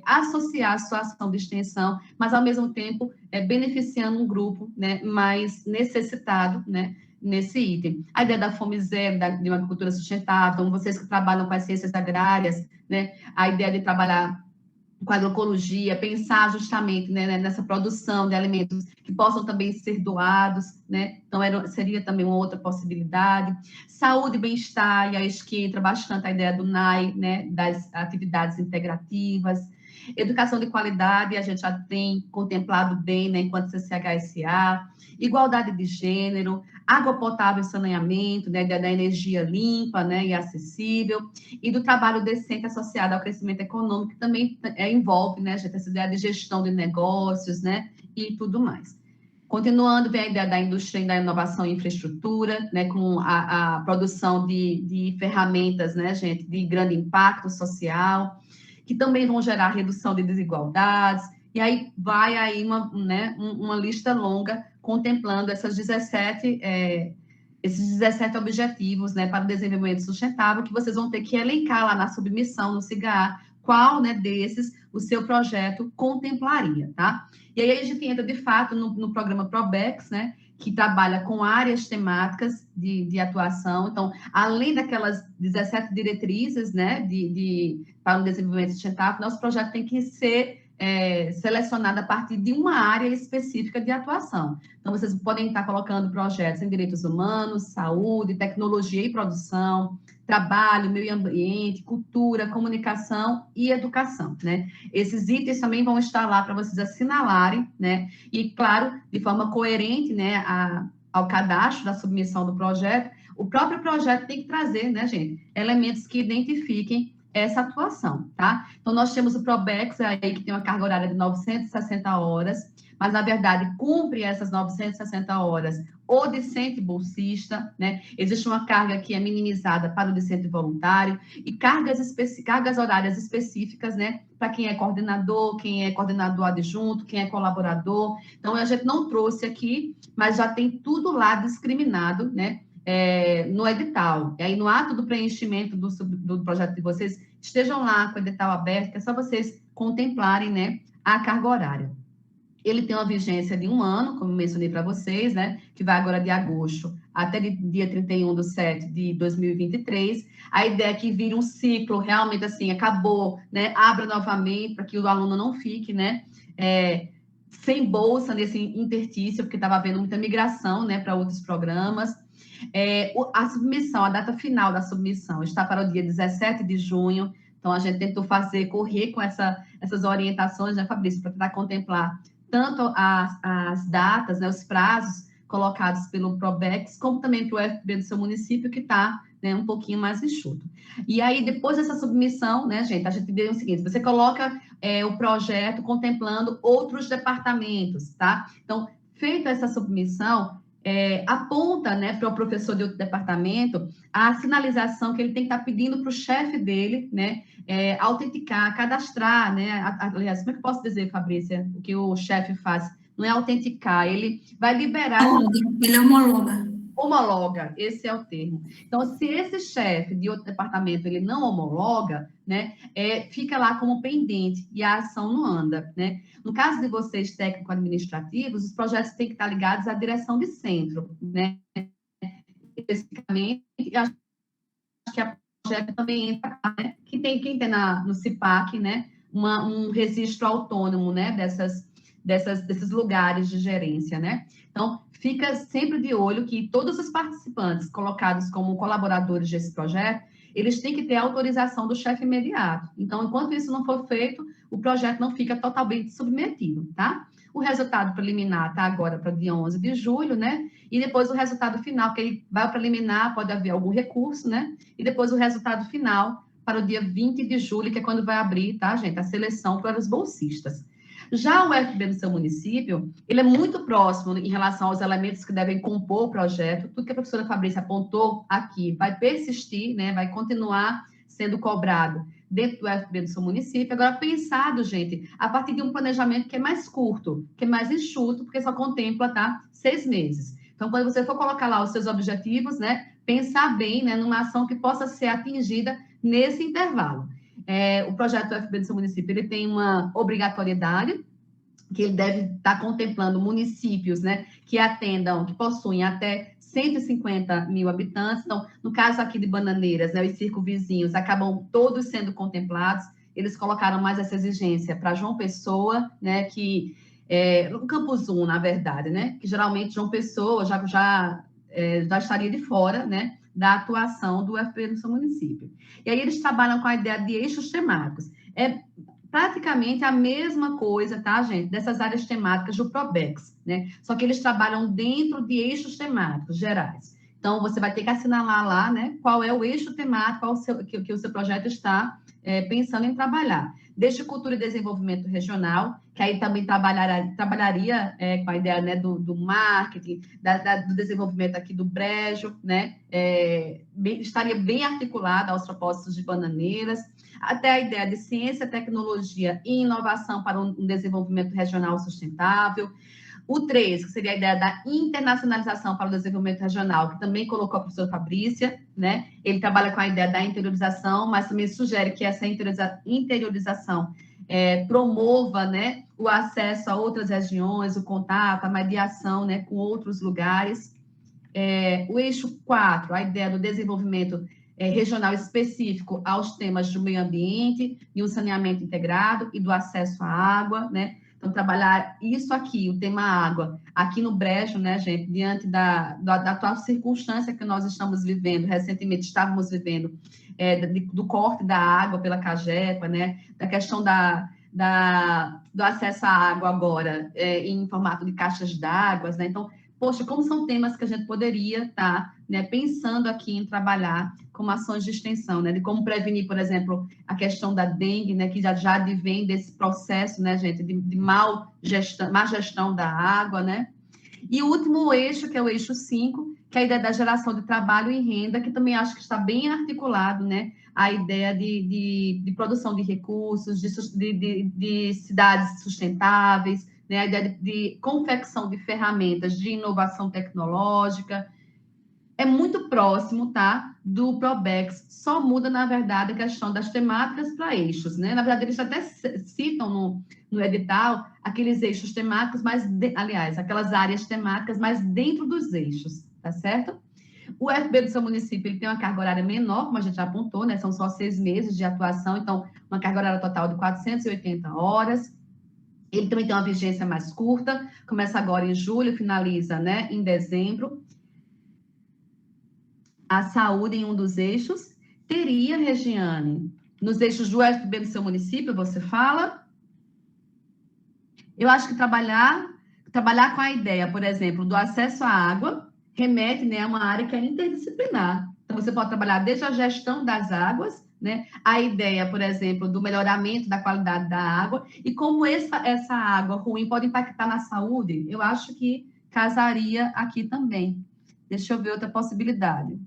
associar a sua ação de extensão, mas, ao mesmo tempo, beneficiando um grupo, né, mais necessitado, né, nesse item. A ideia da fome zero, de uma agricultura sustentável, então, vocês que trabalham com as ciências agrárias, né, a ideia de trabalhar com a agroecologia, pensar justamente, né, nessa produção de alimentos que possam também ser doados, né? Então, seria também uma outra possibilidade. Saúde e bem-estar, e aí que entra bastante a ideia do NAI, né, das atividades integrativas. Educação de qualidade, a gente já tem contemplado bem, né, enquanto CCHSA. Igualdade de gênero, água potável e saneamento, né, da energia limpa, né, e acessível, e do trabalho decente associado ao crescimento econômico, que também envolve, né, gente, essa ideia de gestão de negócios, né, e tudo mais. Continuando, vem a ideia da indústria e da inovação e infraestrutura, né, com a produção de ferramentas, né, gente, de grande impacto social, que também vão gerar redução de desigualdades, e aí vai aí uma lista longa contemplando esses 17 objetivos, né, para o desenvolvimento sustentável, que vocês vão ter que elencar lá na submissão, no CIGA, qual, né, desses o seu projeto contemplaria, tá? E aí a gente entra, de fato, no programa PROBEX, né, que trabalha com áreas temáticas de atuação. Então, além daquelas 17 diretrizes, né, para o desenvolvimento sustentável, nosso projeto tem que ser selecionado a partir de uma área específica de atuação. Então, vocês podem estar colocando projetos em direitos humanos, saúde, tecnologia e produção, trabalho, meio ambiente, cultura, comunicação e educação, né? Esses itens também vão estar lá para vocês assinalarem, né? E, claro, de forma coerente, né, ao cadastro da submissão do projeto, o próprio projeto tem que trazer, né, gente, elementos que identifiquem essa atuação, tá? Então, nós temos o PROBEX aí, que tem uma carga horária de 960 horas, mas, na verdade, cumpre essas 960 horas o discente bolsista, né? Existe uma carga que é minimizada para o discente voluntário e cargas horárias específicas, né? Para quem é coordenador adjunto, quem é colaborador. Então, a gente não trouxe aqui, mas já tem tudo lá discriminado, né? No edital. E aí, no ato do preenchimento do projeto de vocês, estejam lá com o edital aberto, que é só vocês contemplarem, né, a carga horária. Ele tem uma vigência de 1 ano, como eu mencionei para vocês, né, que vai agora de agosto até dia 31/7/2023. A ideia é que vire um ciclo, realmente, assim, acabou, né, abra novamente, para que o aluno não fique, né, sem bolsa nesse interstício, porque estava havendo muita migração, né, para outros programas. A submissão, a data final da submissão está para o dia 17 de junho, então a gente tentou correr com essas orientações, né, Fabrício, para tentar contemplar tanto as datas, né, os prazos colocados pelo PROBEX, como também para o UFPB do seu município, que está, né, um pouquinho mais enxuto. E aí, depois dessa submissão, né, gente, a gente vê o seguinte, você coloca o projeto contemplando outros departamentos, tá? Então, feita essa submissão, aponta, né, para o professor de outro departamento a sinalização que ele tem que estar pedindo para o chefe dele, né, autenticar, cadastrar, né, aliás, como é que eu posso dizer, Fabrícia, o que o chefe faz? Não é autenticar, ele vai liberar... Ele homologa. Homologa, esse é o termo. Então, se esse chefe de outro departamento ele não homologa, né, fica lá como pendente e a ação não anda, né? No caso de vocês técnico-administrativos, os projetos têm que estar ligados à direção de centro, né? Especificamente, acho que a projeto também entra, né? Quem tem no CIPAC, né, um registro autônomo, né, desses lugares de gerência, né? Então, fica sempre de olho que todos os participantes colocados como colaboradores desse projeto, eles têm que ter autorização do chefe imediato. Então, enquanto isso não for feito, o projeto não fica totalmente submetido, tá? O resultado preliminar está agora para o dia 11 de julho, né? E depois o resultado final, que aí vai para preliminar, pode haver algum recurso, né? E depois o resultado final para o dia 20 de julho, que é quando vai abrir, tá, gente? A seleção para os bolsistas. Já o UFB do seu município, ele é muito próximo em relação aos elementos que devem compor o projeto. Tudo que a professora Fabrícia apontou aqui vai persistir, né? Vai continuar sendo cobrado dentro do UFB do seu município. Agora, pensado, gente, a partir de um planejamento que é mais curto, que é mais enxuto, porque só contempla, tá, 6 meses. Então, quando você for colocar lá os seus objetivos, né, pensar bem, né, numa ação que possa ser atingida nesse intervalo. O projeto do UFB do seu município, ele tem uma obrigatoriedade, que ele deve estar contemplando municípios, né, que atendam, que possuem até 150 mil habitantes. Então, no caso aqui de Bananeiras, né, os circunvizinhos acabam todos sendo contemplados. Eles colocaram mais essa exigência para João Pessoa, né, que no Campus 1, na verdade, né, que geralmente João Pessoa já estaria de fora, né, da atuação do UFB no seu município. E aí eles trabalham com a ideia de eixos temáticos. É praticamente a mesma coisa, tá, gente? Dessas áreas temáticas do Probex, né? Só que eles trabalham dentro de eixos temáticos gerais. Então, você vai ter que assinalar lá, né, qual é o eixo temático que o seu projeto está pensando em trabalhar. Desde cultura e desenvolvimento regional, que aí também trabalharia com a ideia, né, do marketing, do desenvolvimento aqui do Brejo, né, estaria bem articulada aos propósitos de Bananeiras, até a ideia de ciência, tecnologia e inovação para um desenvolvimento regional sustentável. O 3, que seria a ideia da internacionalização para o desenvolvimento regional, que também colocou a professora Fabrícia, né? Ele trabalha com a ideia da interiorização, mas também sugere que essa interiorização promova, né, o acesso a outras regiões, o contato, a mediação, né, com outros lugares. O eixo 4, a ideia do desenvolvimento regional específico aos temas do meio ambiente e o saneamento integrado e do acesso à água, né? Então, trabalhar isso aqui, o tema água, aqui no Brejo, né, gente, diante da atual circunstância que nós estamos vivendo, recentemente estávamos vivendo, do corte da água pela Cagepa, né, da questão do acesso à água agora em formato de caixas d'água, né, então, poxa, como são temas que a gente poderia estar, né, pensando aqui em trabalhar como ações de extensão, né, de como prevenir, por exemplo, a questão da dengue, né, que já advém desse processo, né, gente, de má gestão da água, né, e o último eixo, que é o eixo 5, que é a ideia da geração de trabalho e renda, que também acho que está bem articulado, né, a ideia de produção de recursos, de cidades sustentáveis, né, a ideia de confecção de ferramentas de inovação tecnológica. É muito próximo, tá, do Probex, só muda, na verdade, a questão das temáticas para eixos, né? Na verdade, eles até citam no edital aqueles eixos temáticos, aliás, aquelas áreas temáticas, mas dentro dos eixos, tá certo? O UFB do seu município, ele tem uma carga horária menor, como a gente já apontou, né? São só 6 meses de atuação, então, uma carga horária total de 480 horas. Ele também tem uma vigência mais curta, começa agora em julho, finaliza, né, em dezembro. A saúde em um dos eixos. Teria, Regiane, nos eixos do UFB do seu município, você fala? Eu acho que trabalhar com a ideia, por exemplo, do acesso à água, remete, né, a uma área que é interdisciplinar. Então, você pode trabalhar desde a gestão das águas, né, a ideia, por exemplo, do melhoramento da qualidade da água, e como essa água ruim pode impactar na saúde, eu acho que casaria aqui também. Deixa eu ver outra possibilidade.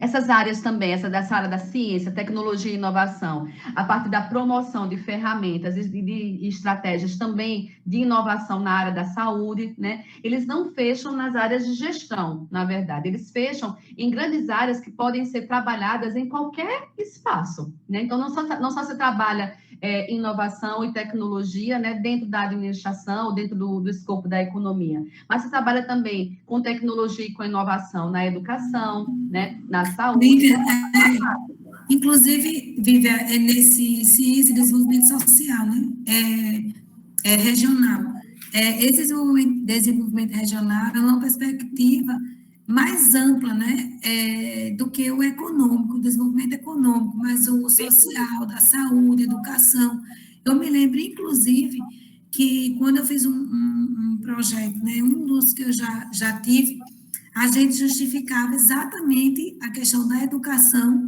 Essas áreas também, dessa área da ciência, tecnologia e inovação, a partir da promoção de ferramentas e de estratégias também de inovação na área da saúde, né? Eles não fecham nas áreas de gestão, na verdade, eles fecham em grandes áreas que podem ser trabalhadas em qualquer espaço, né? Então, não só se trabalha inovação e tecnologia, né, dentro da administração, dentro do escopo da economia. Mas você trabalha também com tecnologia e com inovação na educação, né, na saúde. Inclusive, Vivian, nesse Ciência e Desenvolvimento Social, né? Regional. Esse desenvolvimento regional é uma perspectiva mais ampla, né, do que o econômico, o desenvolvimento econômico, mas o social, da saúde, educação. Eu me lembro, inclusive, que quando eu fiz um projeto, né, um dos que eu já tive, a gente justificava exatamente a questão da educação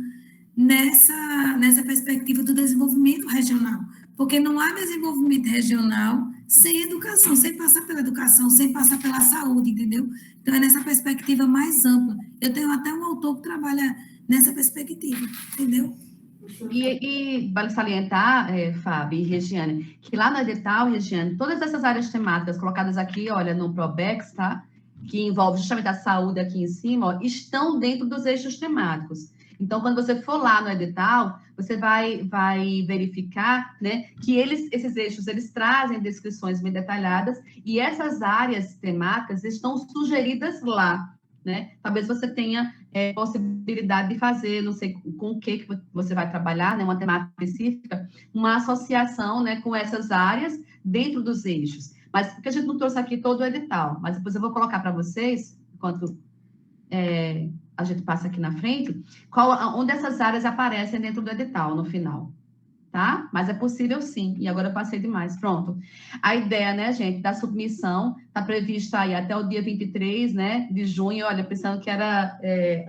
nessa perspectiva do desenvolvimento regional, porque não há desenvolvimento regional sem educação, sem passar pela educação, sem passar pela saúde, entendeu? Então, é nessa perspectiva mais ampla. Eu tenho até um autor que trabalha nessa perspectiva, entendeu? E vale salientar, Fábio e Regiane, que lá no edital, Regiane, todas essas áreas temáticas colocadas aqui, olha, no Probex, tá? Que envolve justamente a saúde aqui em cima, ó, estão dentro dos eixos temáticos. Então, quando você for lá no edital, você vai verificar, né, que esses eixos, eles trazem descrições bem detalhadas e essas áreas temáticas estão sugeridas lá, né? Talvez você tenha possibilidade de fazer, não sei com o que você vai trabalhar, né, uma temática específica, uma associação, né, com essas áreas dentro dos eixos. Mas, porque a gente não trouxe aqui todo o edital, mas depois eu vou colocar para vocês, enquanto a gente passa aqui na frente, onde essas áreas aparecem dentro do edital, no final, tá? Mas é possível sim, e agora eu passei demais, pronto. A ideia, né, gente, da submissão está prevista aí até o dia 23, né, de junho, olha, pensando que era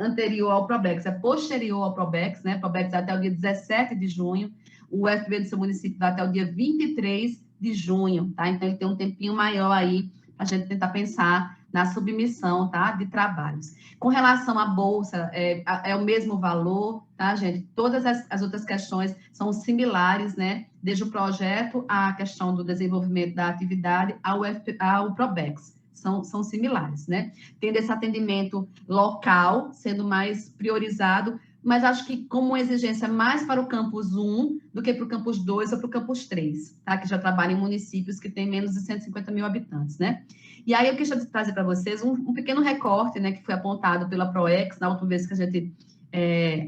anterior ao Probex, é posterior ao Probex, né, Probex até o dia 17 de junho, o UFB do seu município vai até o dia 23 de junho, tá? Então, ele tem um tempinho maior aí para a gente tentar pensar na submissão, tá? De trabalhos. Com relação à bolsa, é o mesmo valor, tá, gente? Todas as outras questões são similares, né? Desde o projeto à questão do desenvolvimento da atividade ao Probex. São similares, né? Tendo esse atendimento local sendo mais priorizado, mas acho que como uma exigência mais para o campus 1 do que para o campus 2 ou para o campus 3, tá? Que já trabalha em municípios que têm menos de 150 mil habitantes, né? E aí eu quis trazer para vocês um pequeno recorte, né, que foi apontado pela ProEx, na última vez que a gente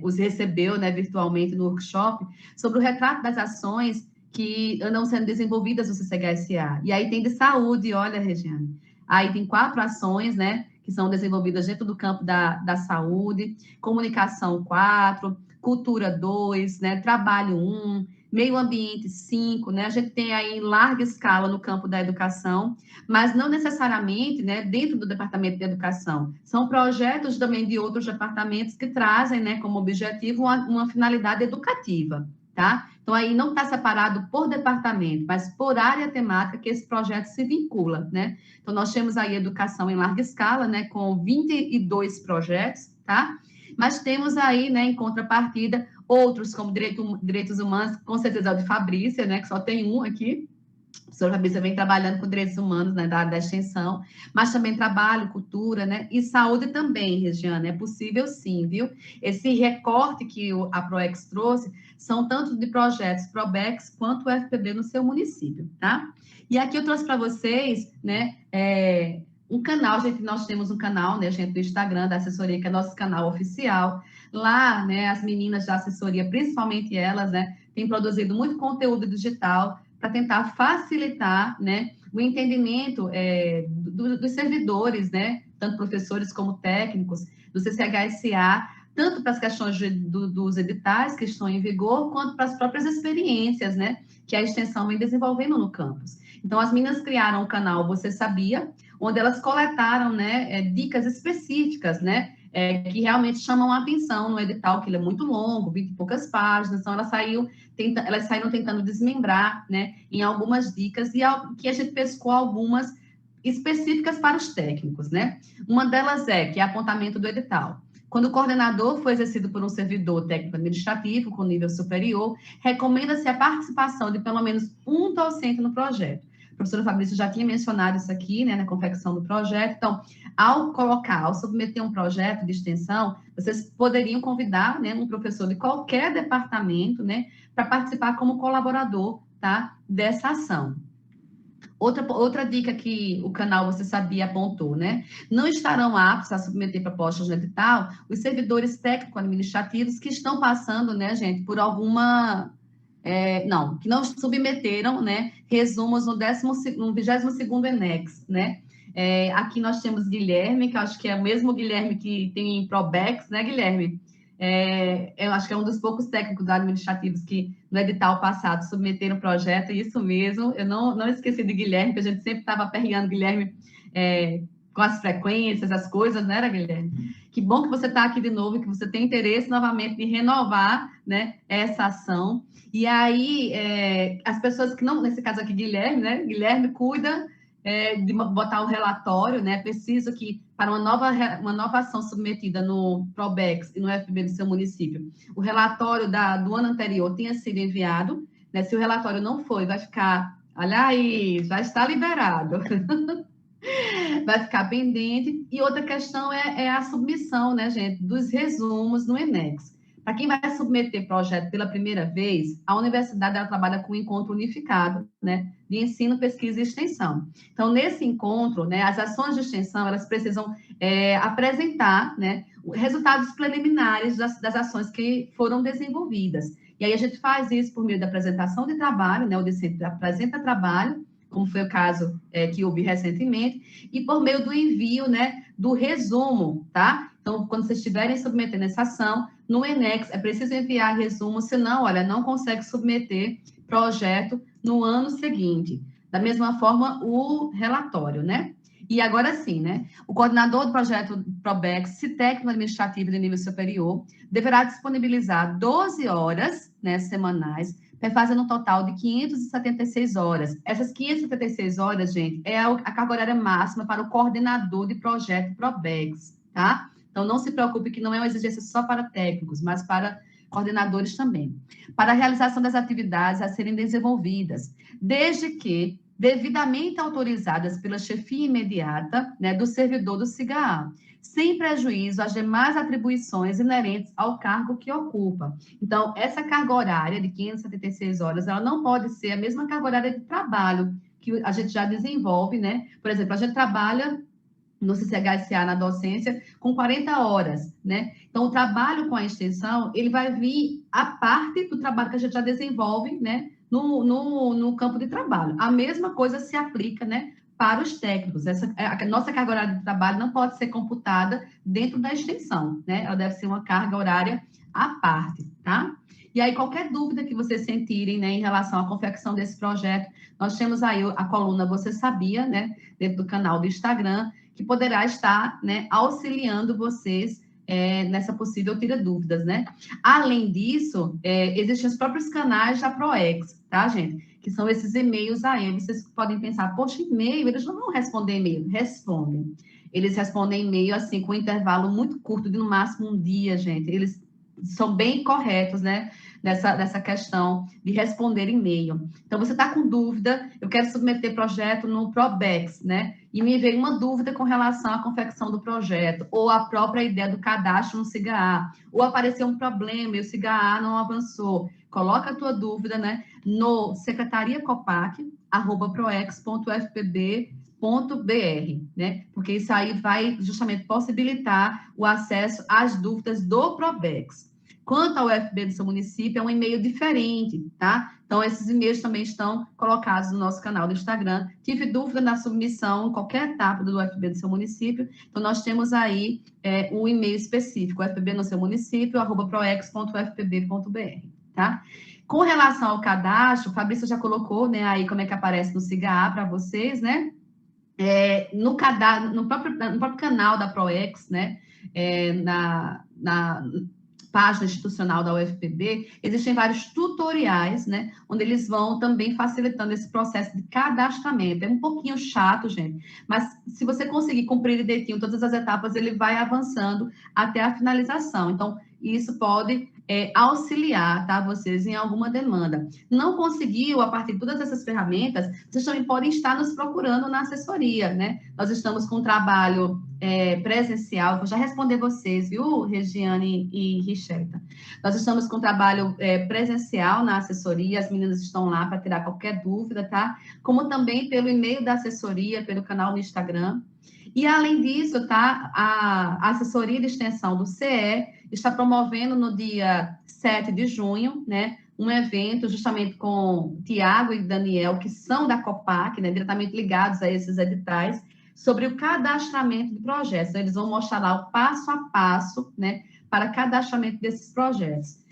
os recebeu, né, virtualmente no workshop, sobre o retrato das ações que andam sendo desenvolvidas no CCHSA. E aí tem de saúde, olha, Regiane, aí tem 4 ações, né, que são desenvolvidas dentro do campo da saúde, comunicação 4, cultura 2, né, trabalho 1, meio ambiente 5, né, a gente tem aí em larga escala no campo da educação, mas não necessariamente, né, dentro do Departamento de Educação. São projetos também de outros departamentos que trazem, né, como objetivo uma finalidade educativa, tá? Então, aí não está separado por departamento, mas por área temática que esse projeto se vincula, né? Então, nós temos aí educação em larga escala, né, com 22 projetos, tá? Mas temos aí, né, em contrapartida, outros como direitos humanos, com certeza é o de Fabrícia, né, que só tem um aqui. A professora Fabrícia vem trabalhando com direitos humanos, né, da área da extensão, mas também trabalho, cultura, né, e saúde também, Regiane, é possível sim, viu? Esse recorte que a ProEx trouxe são tanto de projetos Probex quanto o FPB no seu município, tá? E aqui eu trouxe para vocês, né, um canal, gente, nós temos um canal, né, gente, do Instagram da assessoria, que é nosso canal oficial. Lá, né, as meninas da assessoria, principalmente elas, né, têm produzido muito conteúdo digital para tentar facilitar, né, o entendimento dos servidores, né, tanto professores como técnicos, do CCHSA, tanto para as questões dos editais que estão em vigor, quanto para as próprias experiências, né, que a extensão vem desenvolvendo no campus. Então, as meninas criaram o canal Você Sabia?, onde elas coletaram, né, dicas específicas, né, que realmente chamam a atenção no edital, que ele é muito longo, 20 e poucas páginas, então elas saíram tentando desmembrar, né, em algumas dicas, e que a gente pescou algumas específicas para os técnicos, né. Uma delas que é apontamento do edital. Quando o coordenador for exercido por um servidor técnico administrativo com nível superior, recomenda-se a participação de pelo menos um docente no projeto. A professora Fabrícia já tinha mencionado isso aqui, né, na confecção do projeto. Então, ao submeter um projeto de extensão, vocês poderiam convidar, né, um professor de qualquer departamento, né, para participar como colaborador, tá, dessa ação. Outra dica que o canal Você Sabia apontou, né? Não estarão aptos a submeter propostas de edital os servidores técnico-administrativos que estão passando, né, gente, por alguma... que não submeteram, né, resumos no 22º ENEX, né? Aqui nós temos Guilherme, que eu acho que é o mesmo Guilherme que tem em Probex, né, Guilherme? Eu acho que é um dos poucos técnicos administrativos que, no edital passado, submeteram o projeto, isso mesmo. Eu não esqueci de Guilherme, que a gente sempre estava aperreando Guilherme com as frequências, as coisas, né, Guilherme? Que bom que você está aqui de novo, que você tem interesse novamente de renovar, né, essa ação. E aí, as pessoas que não, nesse caso aqui, Guilherme, né? Guilherme cuida de botar o relatório, né? Preciso que, para uma nova ação submetida no Probex e no FB do seu município, o relatório do ano anterior tenha sido enviado, né? Se o relatório não foi, vai ficar, olha aí, já está liberado. Vai ficar pendente. E outra questão é a submissão, né, gente, dos resumos no ENEX. Para quem vai submeter projeto pela primeira vez, a universidade ela trabalha com um encontro unificado, né, de ensino, pesquisa e extensão. Então, nesse encontro, né, as ações de extensão, elas precisam apresentar, né, resultados preliminares das ações que foram desenvolvidas. E aí a gente faz isso por meio da apresentação de trabalho, né, o discente apresenta trabalho, como foi o caso que houve recentemente, e por meio do envio, né, do resumo, tá? Então, quando vocês estiverem submetendo essa ação, no ENEX é preciso enviar resumo, senão, olha, não consegue submeter projeto no ano seguinte. Da mesma forma, o relatório, né? E agora sim, né? O coordenador do projeto Probex, se técnico administrativo de nível superior, deverá disponibilizar 12 horas, né, semanais, fazendo um total de 576 horas. Essas 576 horas, gente, é a carga horária máxima para o coordenador de projeto Probex, tá? Então, não se preocupe que não é uma exigência só para técnicos, mas para coordenadores também. Para a realização das atividades a serem desenvolvidas, desde que devidamente autorizadas pela chefia imediata, né, do servidor do SIGA-A, sem prejuízo às demais atribuições inerentes ao cargo que ocupa. Então, essa carga horária de 576 horas, ela não pode ser a mesma carga horária de trabalho que a gente já desenvolve, né? Por exemplo, a gente trabalha no CCHSA, na docência, com 40 horas, né? Então, o trabalho com a extensão, ele vai vir a parte do trabalho que a gente já desenvolve, né? No campo de trabalho. A mesma coisa se aplica, né, para os técnicos. A nossa carga horária de trabalho não pode ser computada dentro da extensão, né? Ela deve ser uma carga horária à parte, tá? E aí, qualquer dúvida que vocês sentirem, né, em relação à confecção desse projeto, nós temos aí a coluna Você Sabia, né, dentro do canal do Instagram, que poderá estar, né, auxiliando vocês nessa possível tira dúvidas, né? Além disso, existem os próprios canais da ProEx, tá, gente? Que são esses e-mails aí. Vocês podem pensar, poxa, e-mail, eles não vão responder e-mail. Respondem. Eles respondem e-mail, assim, com um intervalo muito curto, de no máximo um dia, gente. Eles são bem corretos, né? Nessa questão de responder e-mail. Então, você está com dúvida, eu quero submeter projeto no Probex, né? E me veio uma dúvida com relação à confecção do projeto, ou a própria ideia do cadastro no SIGA-A, ou apareceu um problema e o SIGA-A não avançou. Coloca a tua dúvida, né, no secretariacopac@proex.fpb.br, né? Porque isso aí vai justamente possibilitar o acesso às dúvidas do Probex. Quanto ao UFB do seu município, é um e-mail diferente, tá? Então, esses e-mails também estão colocados no nosso canal do Instagram. Tive dúvida na submissão, em qualquer etapa do UFB do seu município. Então, nós temos aí um e-mail específico, UFB no seu município, @proex.fpb.br, tá? Com relação ao cadastro, o Fabrício já colocou, né, aí como é que aparece no SIGA-A para vocês, né? No próprio canal da ProEx, né? Na página institucional da UFPB, existem vários tutoriais, né, onde eles vão também facilitando esse processo de cadastramento. É um pouquinho chato, gente, mas se você conseguir cumprir direitinho todas as etapas, ele vai avançando até a finalização. Então, isso pode auxiliar, tá, vocês em alguma demanda. Não conseguiu, a partir de todas essas ferramentas, vocês também podem estar nos procurando na assessoria, né? Nós estamos com um trabalho presencial, vou já responder vocês, viu, Regiane e Richeta? Nós estamos com um trabalho presencial na assessoria, as meninas estão lá para tirar qualquer dúvida, tá? Como também pelo e-mail da assessoria, pelo canal no Instagram. E, além disso, tá, a assessoria de extensão do CE está promovendo no dia 7 de junho, né, um evento justamente com Tiago e Daniel, que são da Copac, né, diretamente ligados a esses editais, sobre o cadastramento de projetos. Então, eles vão mostrar lá o passo a passo, né, para cadastramento desses projetos.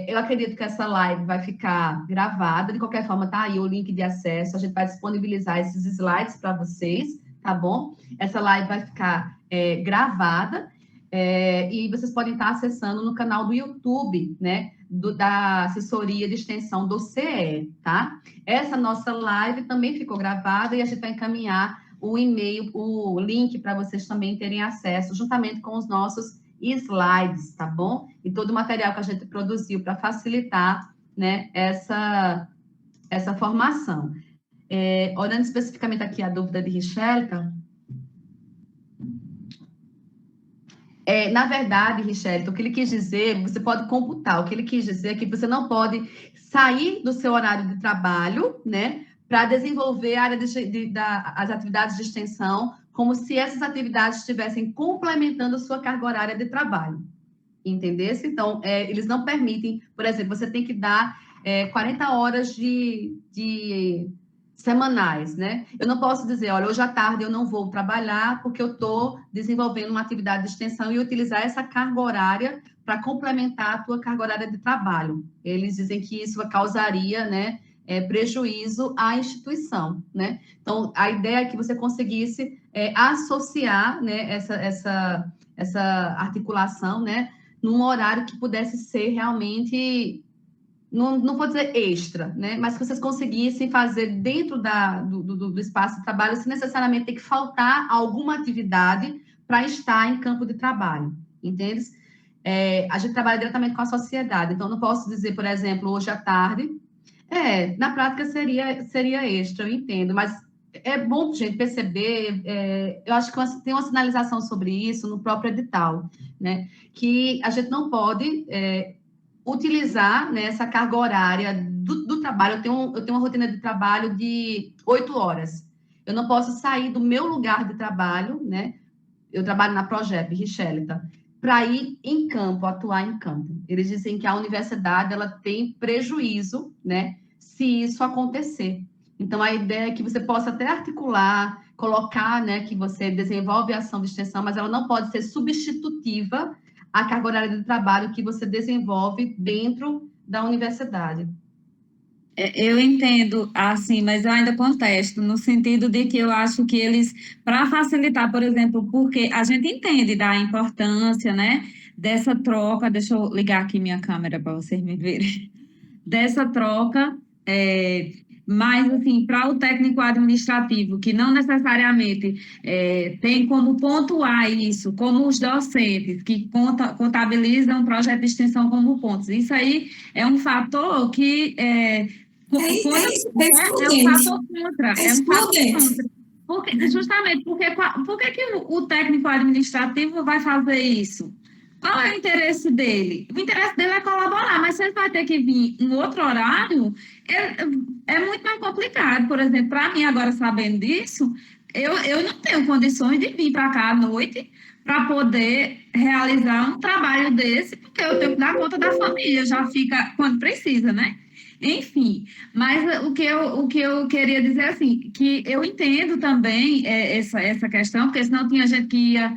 Eu acredito que essa live vai ficar gravada, de qualquer forma, tá aí o link de acesso, a gente vai disponibilizar esses slides para vocês, tá bom? Essa live vai ficar gravada, e vocês podem estar acessando no canal do YouTube, né, da assessoria de extensão do CE, tá? Essa nossa live também ficou gravada e a gente vai encaminhar o e-mail, o link para vocês também terem acesso, juntamente com os nossos slides, tá bom? E todo o material que a gente produziu para facilitar, né, essa formação. Olhando especificamente aqui a dúvida de Richelka, na verdade, Richelka, o que ele quis dizer, você pode computar, o que ele quis dizer é que você não pode sair do seu horário de trabalho, né, para desenvolver a área as atividades de extensão, como se essas atividades estivessem complementando a sua carga horária de trabalho, entendesse? Então, eles não permitem, por exemplo, você tem que dar 40 horas de semanais, né? Eu não posso dizer, olha, hoje à tarde eu não vou trabalhar porque eu estou desenvolvendo uma atividade de extensão e utilizar essa carga horária para complementar a tua carga horária de trabalho. Eles dizem que isso causaria, né, prejuízo à instituição, né? Então, a ideia é que você conseguisse associar, né, essa articulação, né, num horário que pudesse ser realmente, não vou dizer extra, né, mas que vocês conseguissem fazer dentro do espaço de trabalho, sem necessariamente ter que faltar alguma atividade para estar em campo de trabalho, entende? A gente trabalha diretamente com a sociedade, então não posso dizer, por exemplo, hoje à tarde, na prática seria extra, eu entendo, mas é bom a gente perceber, eu acho que tem uma sinalização sobre isso no próprio edital, né, que a gente não pode utilizar, né, essa carga horária do trabalho. Eu tenho uma rotina de trabalho de 8 horas, eu não posso sair do meu lugar de trabalho, né, eu trabalho na Progep, Richelita, para ir em campo, atuar em campo. Eles dizem que a universidade ela tem prejuízo, né, se isso acontecer. Então, a ideia é que você possa até articular, colocar, né, que você desenvolve a ação de extensão, mas ela não pode ser substitutiva à carga horária de trabalho que você desenvolve dentro da universidade. Eu entendo, assim, mas eu ainda contesto, no sentido de que eu acho que eles, para facilitar, por exemplo, porque a gente entende da importância, né, dessa troca, deixa eu ligar aqui minha câmera para vocês me verem, dessa troca, mas, assim, para o técnico administrativo, que não necessariamente tem como pontuar isso, como os docentes, que contabilizam o projeto de extensão como pontos, isso aí é um fator que... É um fator contra. Justamente porque por que o técnico administrativo vai fazer isso? Qual é o interesse dele? O interesse dele é colaborar, mas se ele vai ter que vir em outro horário, é muito mais complicado. Por exemplo, para mim, agora sabendo disso, eu não tenho condições de vir para cá à noite para poder realizar um trabalho desse, porque eu tenho que dar conta da família, já fica quando precisa, né? Enfim, mas o que eu queria dizer assim, que eu entendo também essa questão, porque senão tinha gente que ia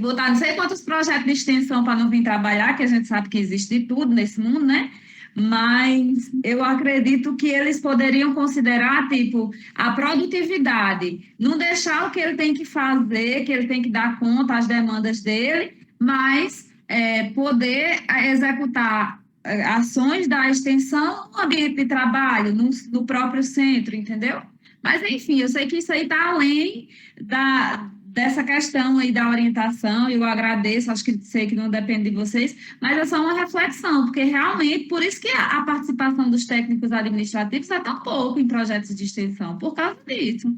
botar não sei quantos projetos de extensão para não vir trabalhar, que a gente sabe que existe de tudo nesse mundo, né? Mas eu acredito que eles poderiam considerar, tipo, a produtividade, não deixar o que ele tem que fazer, que ele tem que dar conta às demandas dele, mas poder executar ações da extensão no ambiente de trabalho, no próprio centro, entendeu? Mas, enfim, eu sei que isso aí está além dessa questão aí da orientação, eu agradeço, acho que sei que não depende de vocês, mas é só uma reflexão, porque realmente, por isso que a participação dos técnicos administrativos é tão pouco em projetos de extensão, por causa disso.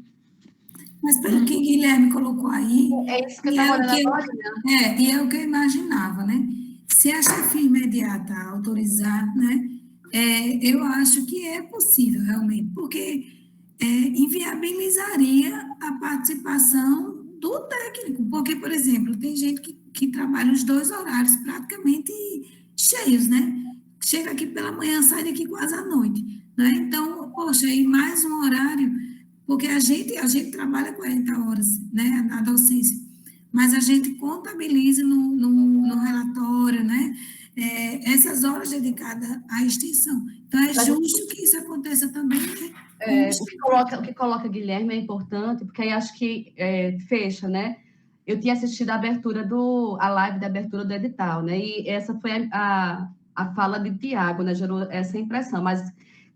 Mas pelo que Guilherme colocou aí, É isso que eu e estava é o que olhando agora, e é o que eu imaginava, né? Se a chefia imediata autorizar, né? Eu acho que é possível realmente, porque inviabilizaria a participação do técnico, porque, por exemplo, tem gente que trabalha os 2 horários praticamente cheios, né? Chega aqui pela manhã, sai daqui quase à noite, né? Então, poxa, aí mais um horário, porque a gente trabalha 40 horas, né, na docência, mas a gente contabiliza no relatório, né, essas horas dedicadas à extensão. Então, é justo que isso aconteça também, né? o que coloca Guilherme é importante, porque aí acho que fecha, né? Eu tinha assistido a live da abertura do edital, né? E essa foi a fala de Tiago, né? Gerou essa impressão, mas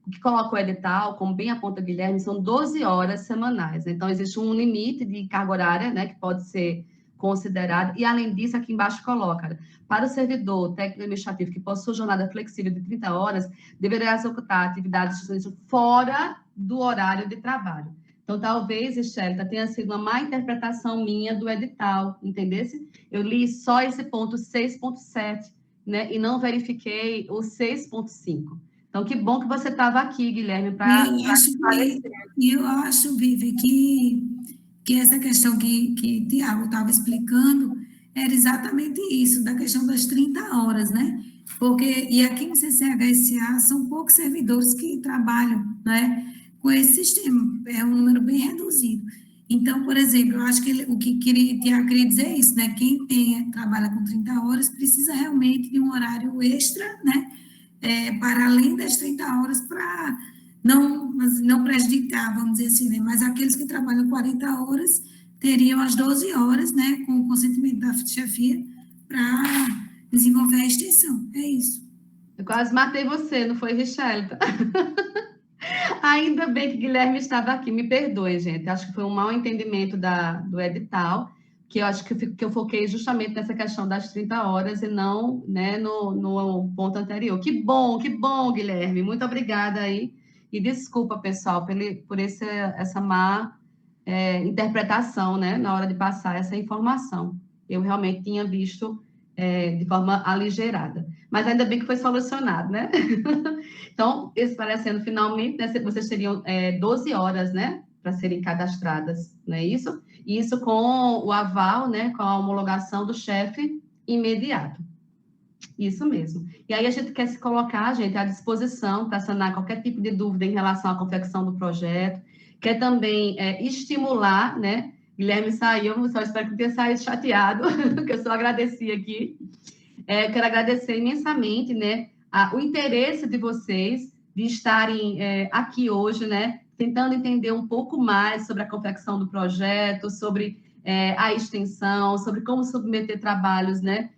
o que coloca o edital, como bem aponta Guilherme, são 12 horas semanais. Então, existe um limite de carga horária, né? Que pode ser considerado, e além disso, aqui embaixo coloca, para o servidor técnico administrativo que possui jornada flexível de 30 horas, deverá executar atividades fora do horário de trabalho. Então, talvez, Estela, tenha sido uma má interpretação minha do edital, entendesse? Eu li só esse ponto 6.7, né? E não verifiquei o 6.5. Então, que bom que você estava aqui, Guilherme, para esclarecer. Eu acho, Vivi, que essa questão que Tiago estava explicando era exatamente isso, da questão das 30 horas, né? Porque, e aqui no CCHSA são poucos servidores que trabalham, né, com esse sistema, é um número bem reduzido. Então, por exemplo, eu acho que o que Tiago queria dizer é isso, né? Quem trabalha com 30 horas precisa realmente de um horário extra, né? Para além das 30 horas, para não prejudicar, vamos dizer assim, né? Mas aqueles que trabalham 40 horas teriam as 12 horas, né, com o consentimento da chefia, para desenvolver a extensão. É isso. Eu quase matei você, não foi, Richelta? Ainda bem que Guilherme estava aqui. Me perdoe, gente. Acho que foi um mau entendimento do edital, que eu acho que eu foquei justamente nessa questão das 30 horas e não, né, no ponto anterior. Que bom, Guilherme. Muito obrigada aí. E desculpa, pessoal, por essa má interpretação, né, na hora de passar essa informação. Eu realmente tinha visto de forma aligerada. Mas ainda bem que foi solucionado, né? Então, esclarecendo finalmente, né, vocês teriam 12 horas, né, para serem cadastradas, não é isso? E isso com o aval, né, com a homologação do chefe imediato. Isso mesmo. E aí a gente quer se colocar, gente, à disposição para sanar qualquer tipo de dúvida em relação à confecção do projeto, quer também estimular, né? Guilherme saiu, só espero que não tenha saído chateado, que eu só agradeci aqui. Quero agradecer imensamente, né, o interesse de vocês de estarem aqui hoje, né, tentando entender um pouco mais sobre a confecção do projeto, sobre a extensão, sobre como submeter trabalhos, né?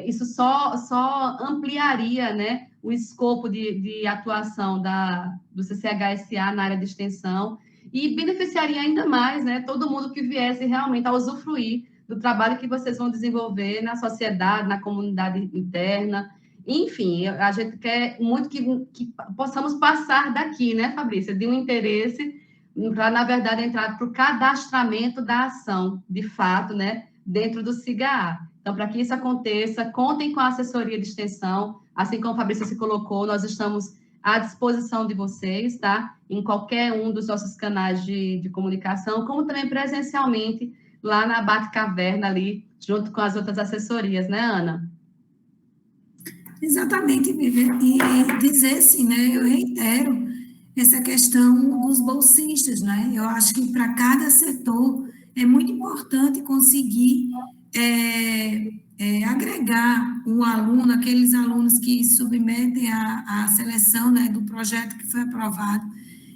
Isso só ampliaria, né, o escopo de atuação do CCHSA na área de extensão e beneficiaria ainda mais, né, todo mundo que viesse realmente a usufruir do trabalho que vocês vão desenvolver na sociedade, na comunidade interna. Enfim, a gente quer muito que possamos passar daqui, né, Fabrícia, de um interesse para, na verdade, entrar para o cadastramento da ação, de fato, né, dentro do SIGA. Então, para que isso aconteça, contem com a assessoria de extensão, assim como a Fabrícia se colocou, nós estamos à disposição de vocês, tá? Em qualquer um dos nossos canais de comunicação, como também presencialmente, lá na Bate-Caverna, ali, junto com as outras assessorias, né, Ana? Exatamente, Vivian. E dizer assim, né, eu reitero essa questão dos bolsistas, né? Eu acho que para cada setor é muito importante conseguir agregar um aluno, aqueles alunos que submetem à seleção, né, do projeto que foi aprovado.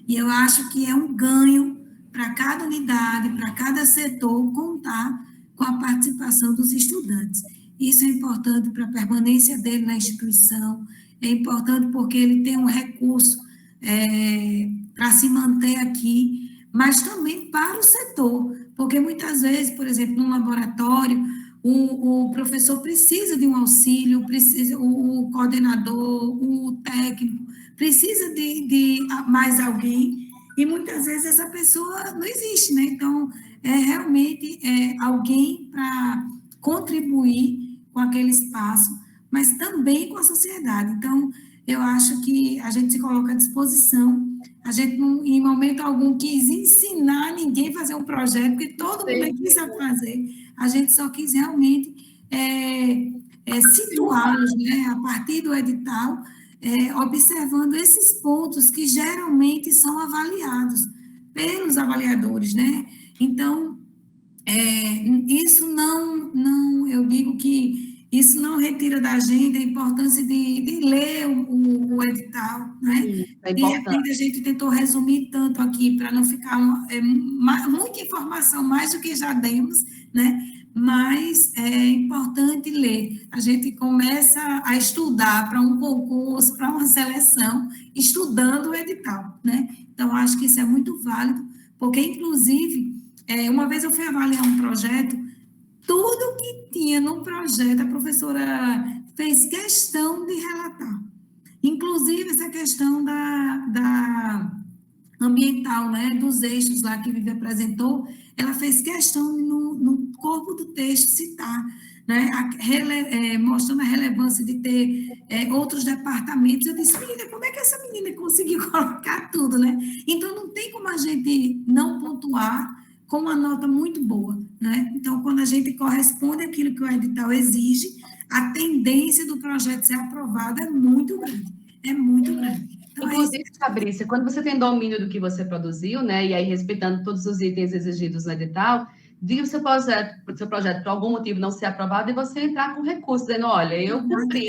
E eu acho que é um ganho para cada unidade, para cada setor, contar com a participação dos estudantes. Isso é importante para a permanência dele na instituição, é importante porque ele tem um recurso para se manter aqui, mas também para o setor, Porque muitas vezes, por exemplo, num laboratório, o professor precisa de um auxílio, precisa, o coordenador, o técnico, precisa de mais alguém, e muitas vezes essa pessoa não existe, né? Então, realmente alguém para contribuir com aquele espaço, mas também com a sociedade. Então, eu acho que a gente se coloca à disposição. A gente, não, em momento algum, quis ensinar ninguém a fazer um projeto, porque todo mundo aqui sabe fazer. A gente só quis realmente situá-los, né, a partir do edital, observando esses pontos que geralmente são avaliados pelos avaliadores, né? Então, isso não, eu digo que isso não retira da gente a importância de ler o edital, né? De repente, a gente tentou resumir tanto aqui para não ficar muita informação, mais do que já demos, né? Mas é importante ler. A gente começa a estudar para um concurso, para uma seleção, estudando o edital, né? Então, acho que isso é muito válido, porque, inclusive, uma vez eu fui avaliar um projeto, tudo que tinha no projeto, a professora fez questão de relatar. Inclusive, essa questão da ambiental, né, dos eixos lá que a Vivi apresentou, ela fez questão no corpo do texto citar, né, mostrando a relevância de ter outros departamentos. Eu disse, menina, como é que essa menina conseguiu colocar tudo, né? Então, não tem como a gente não pontuar com uma nota muito boa, né? Então, quando a gente corresponde àquilo que o edital exige, a tendência do projeto ser aprovado é muito grande, é muito grande. Então, inclusive, Fabrícia, quando você tem domínio do que você produziu, né, e aí respeitando todos os itens exigidos no edital, de o seu projeto por algum motivo não ser aprovado, e você entrar com recurso, dizendo, olha, eu cumpri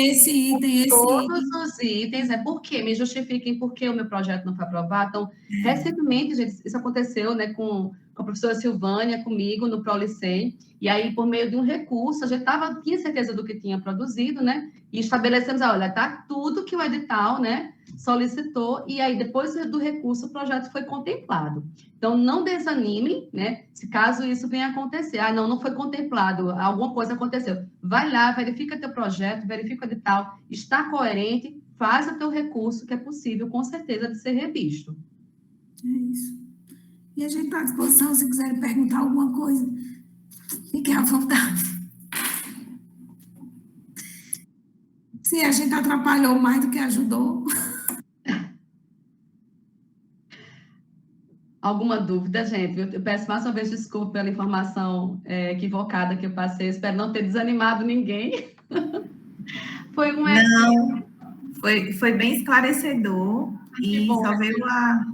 esse item, todos os itens, por quê? Me justifiquem por que o meu projeto não foi aprovado. Então, recentemente, gente, isso aconteceu, né, com a professora Silvânia, comigo, no ProLicem, e aí, por meio de um recurso, a gente tinha certeza do que tinha produzido, né, e estabelecemos, olha, tá tudo que o edital, né, solicitou, e aí, depois do recurso, o projeto foi contemplado. Então, não desanimem, né, se caso isso venha a acontecer. Não foi contemplado, alguma coisa aconteceu. Vai lá, verifica teu projeto, verifica o edital, está coerente, faz o teu recurso, que é possível, com certeza, de ser revisto. É isso. E a gente está à disposição, se quiserem perguntar alguma coisa, fiquem à vontade. Se a gente atrapalhou mais do que ajudou. Alguma dúvida, gente? Eu peço mais uma vez desculpa pela informação equivocada que eu passei. Espero não ter desanimado ninguém. Foi Não, foi bem esclarecedor e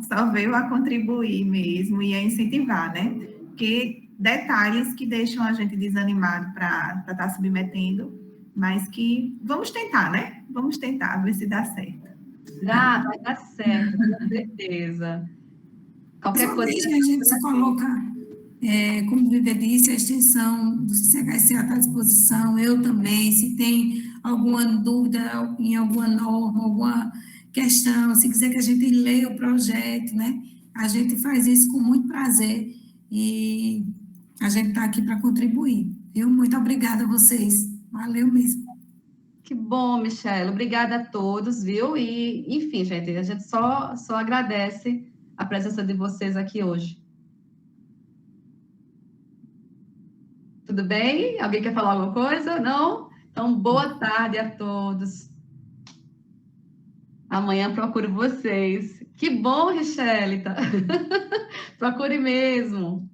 só veio a contribuir mesmo e a incentivar, né? Porque detalhes que deixam a gente desanimado para estar submetendo, mas que vamos tentar, né? Vamos tentar ver se dá certo. Vai dar certo, com certeza. Qualquer coisa. A gente se coloca, como o Vivi disse, a extensão do CCHSA está à disposição, eu também, se tem alguma dúvida em alguma norma, alguma questão, se quiser que a gente leia o projeto, né? A gente faz isso com muito prazer e a gente está aqui para contribuir. Muito obrigada a vocês. Valeu mesmo. Que bom, Michelle. Obrigada a todos, viu? E, enfim, gente, a gente só agradece a presença de vocês aqui hoje. Tudo bem? Alguém quer falar alguma coisa? Não? Então, boa tarde a todos. Amanhã procuro vocês. Que bom, Richelita. Procure mesmo.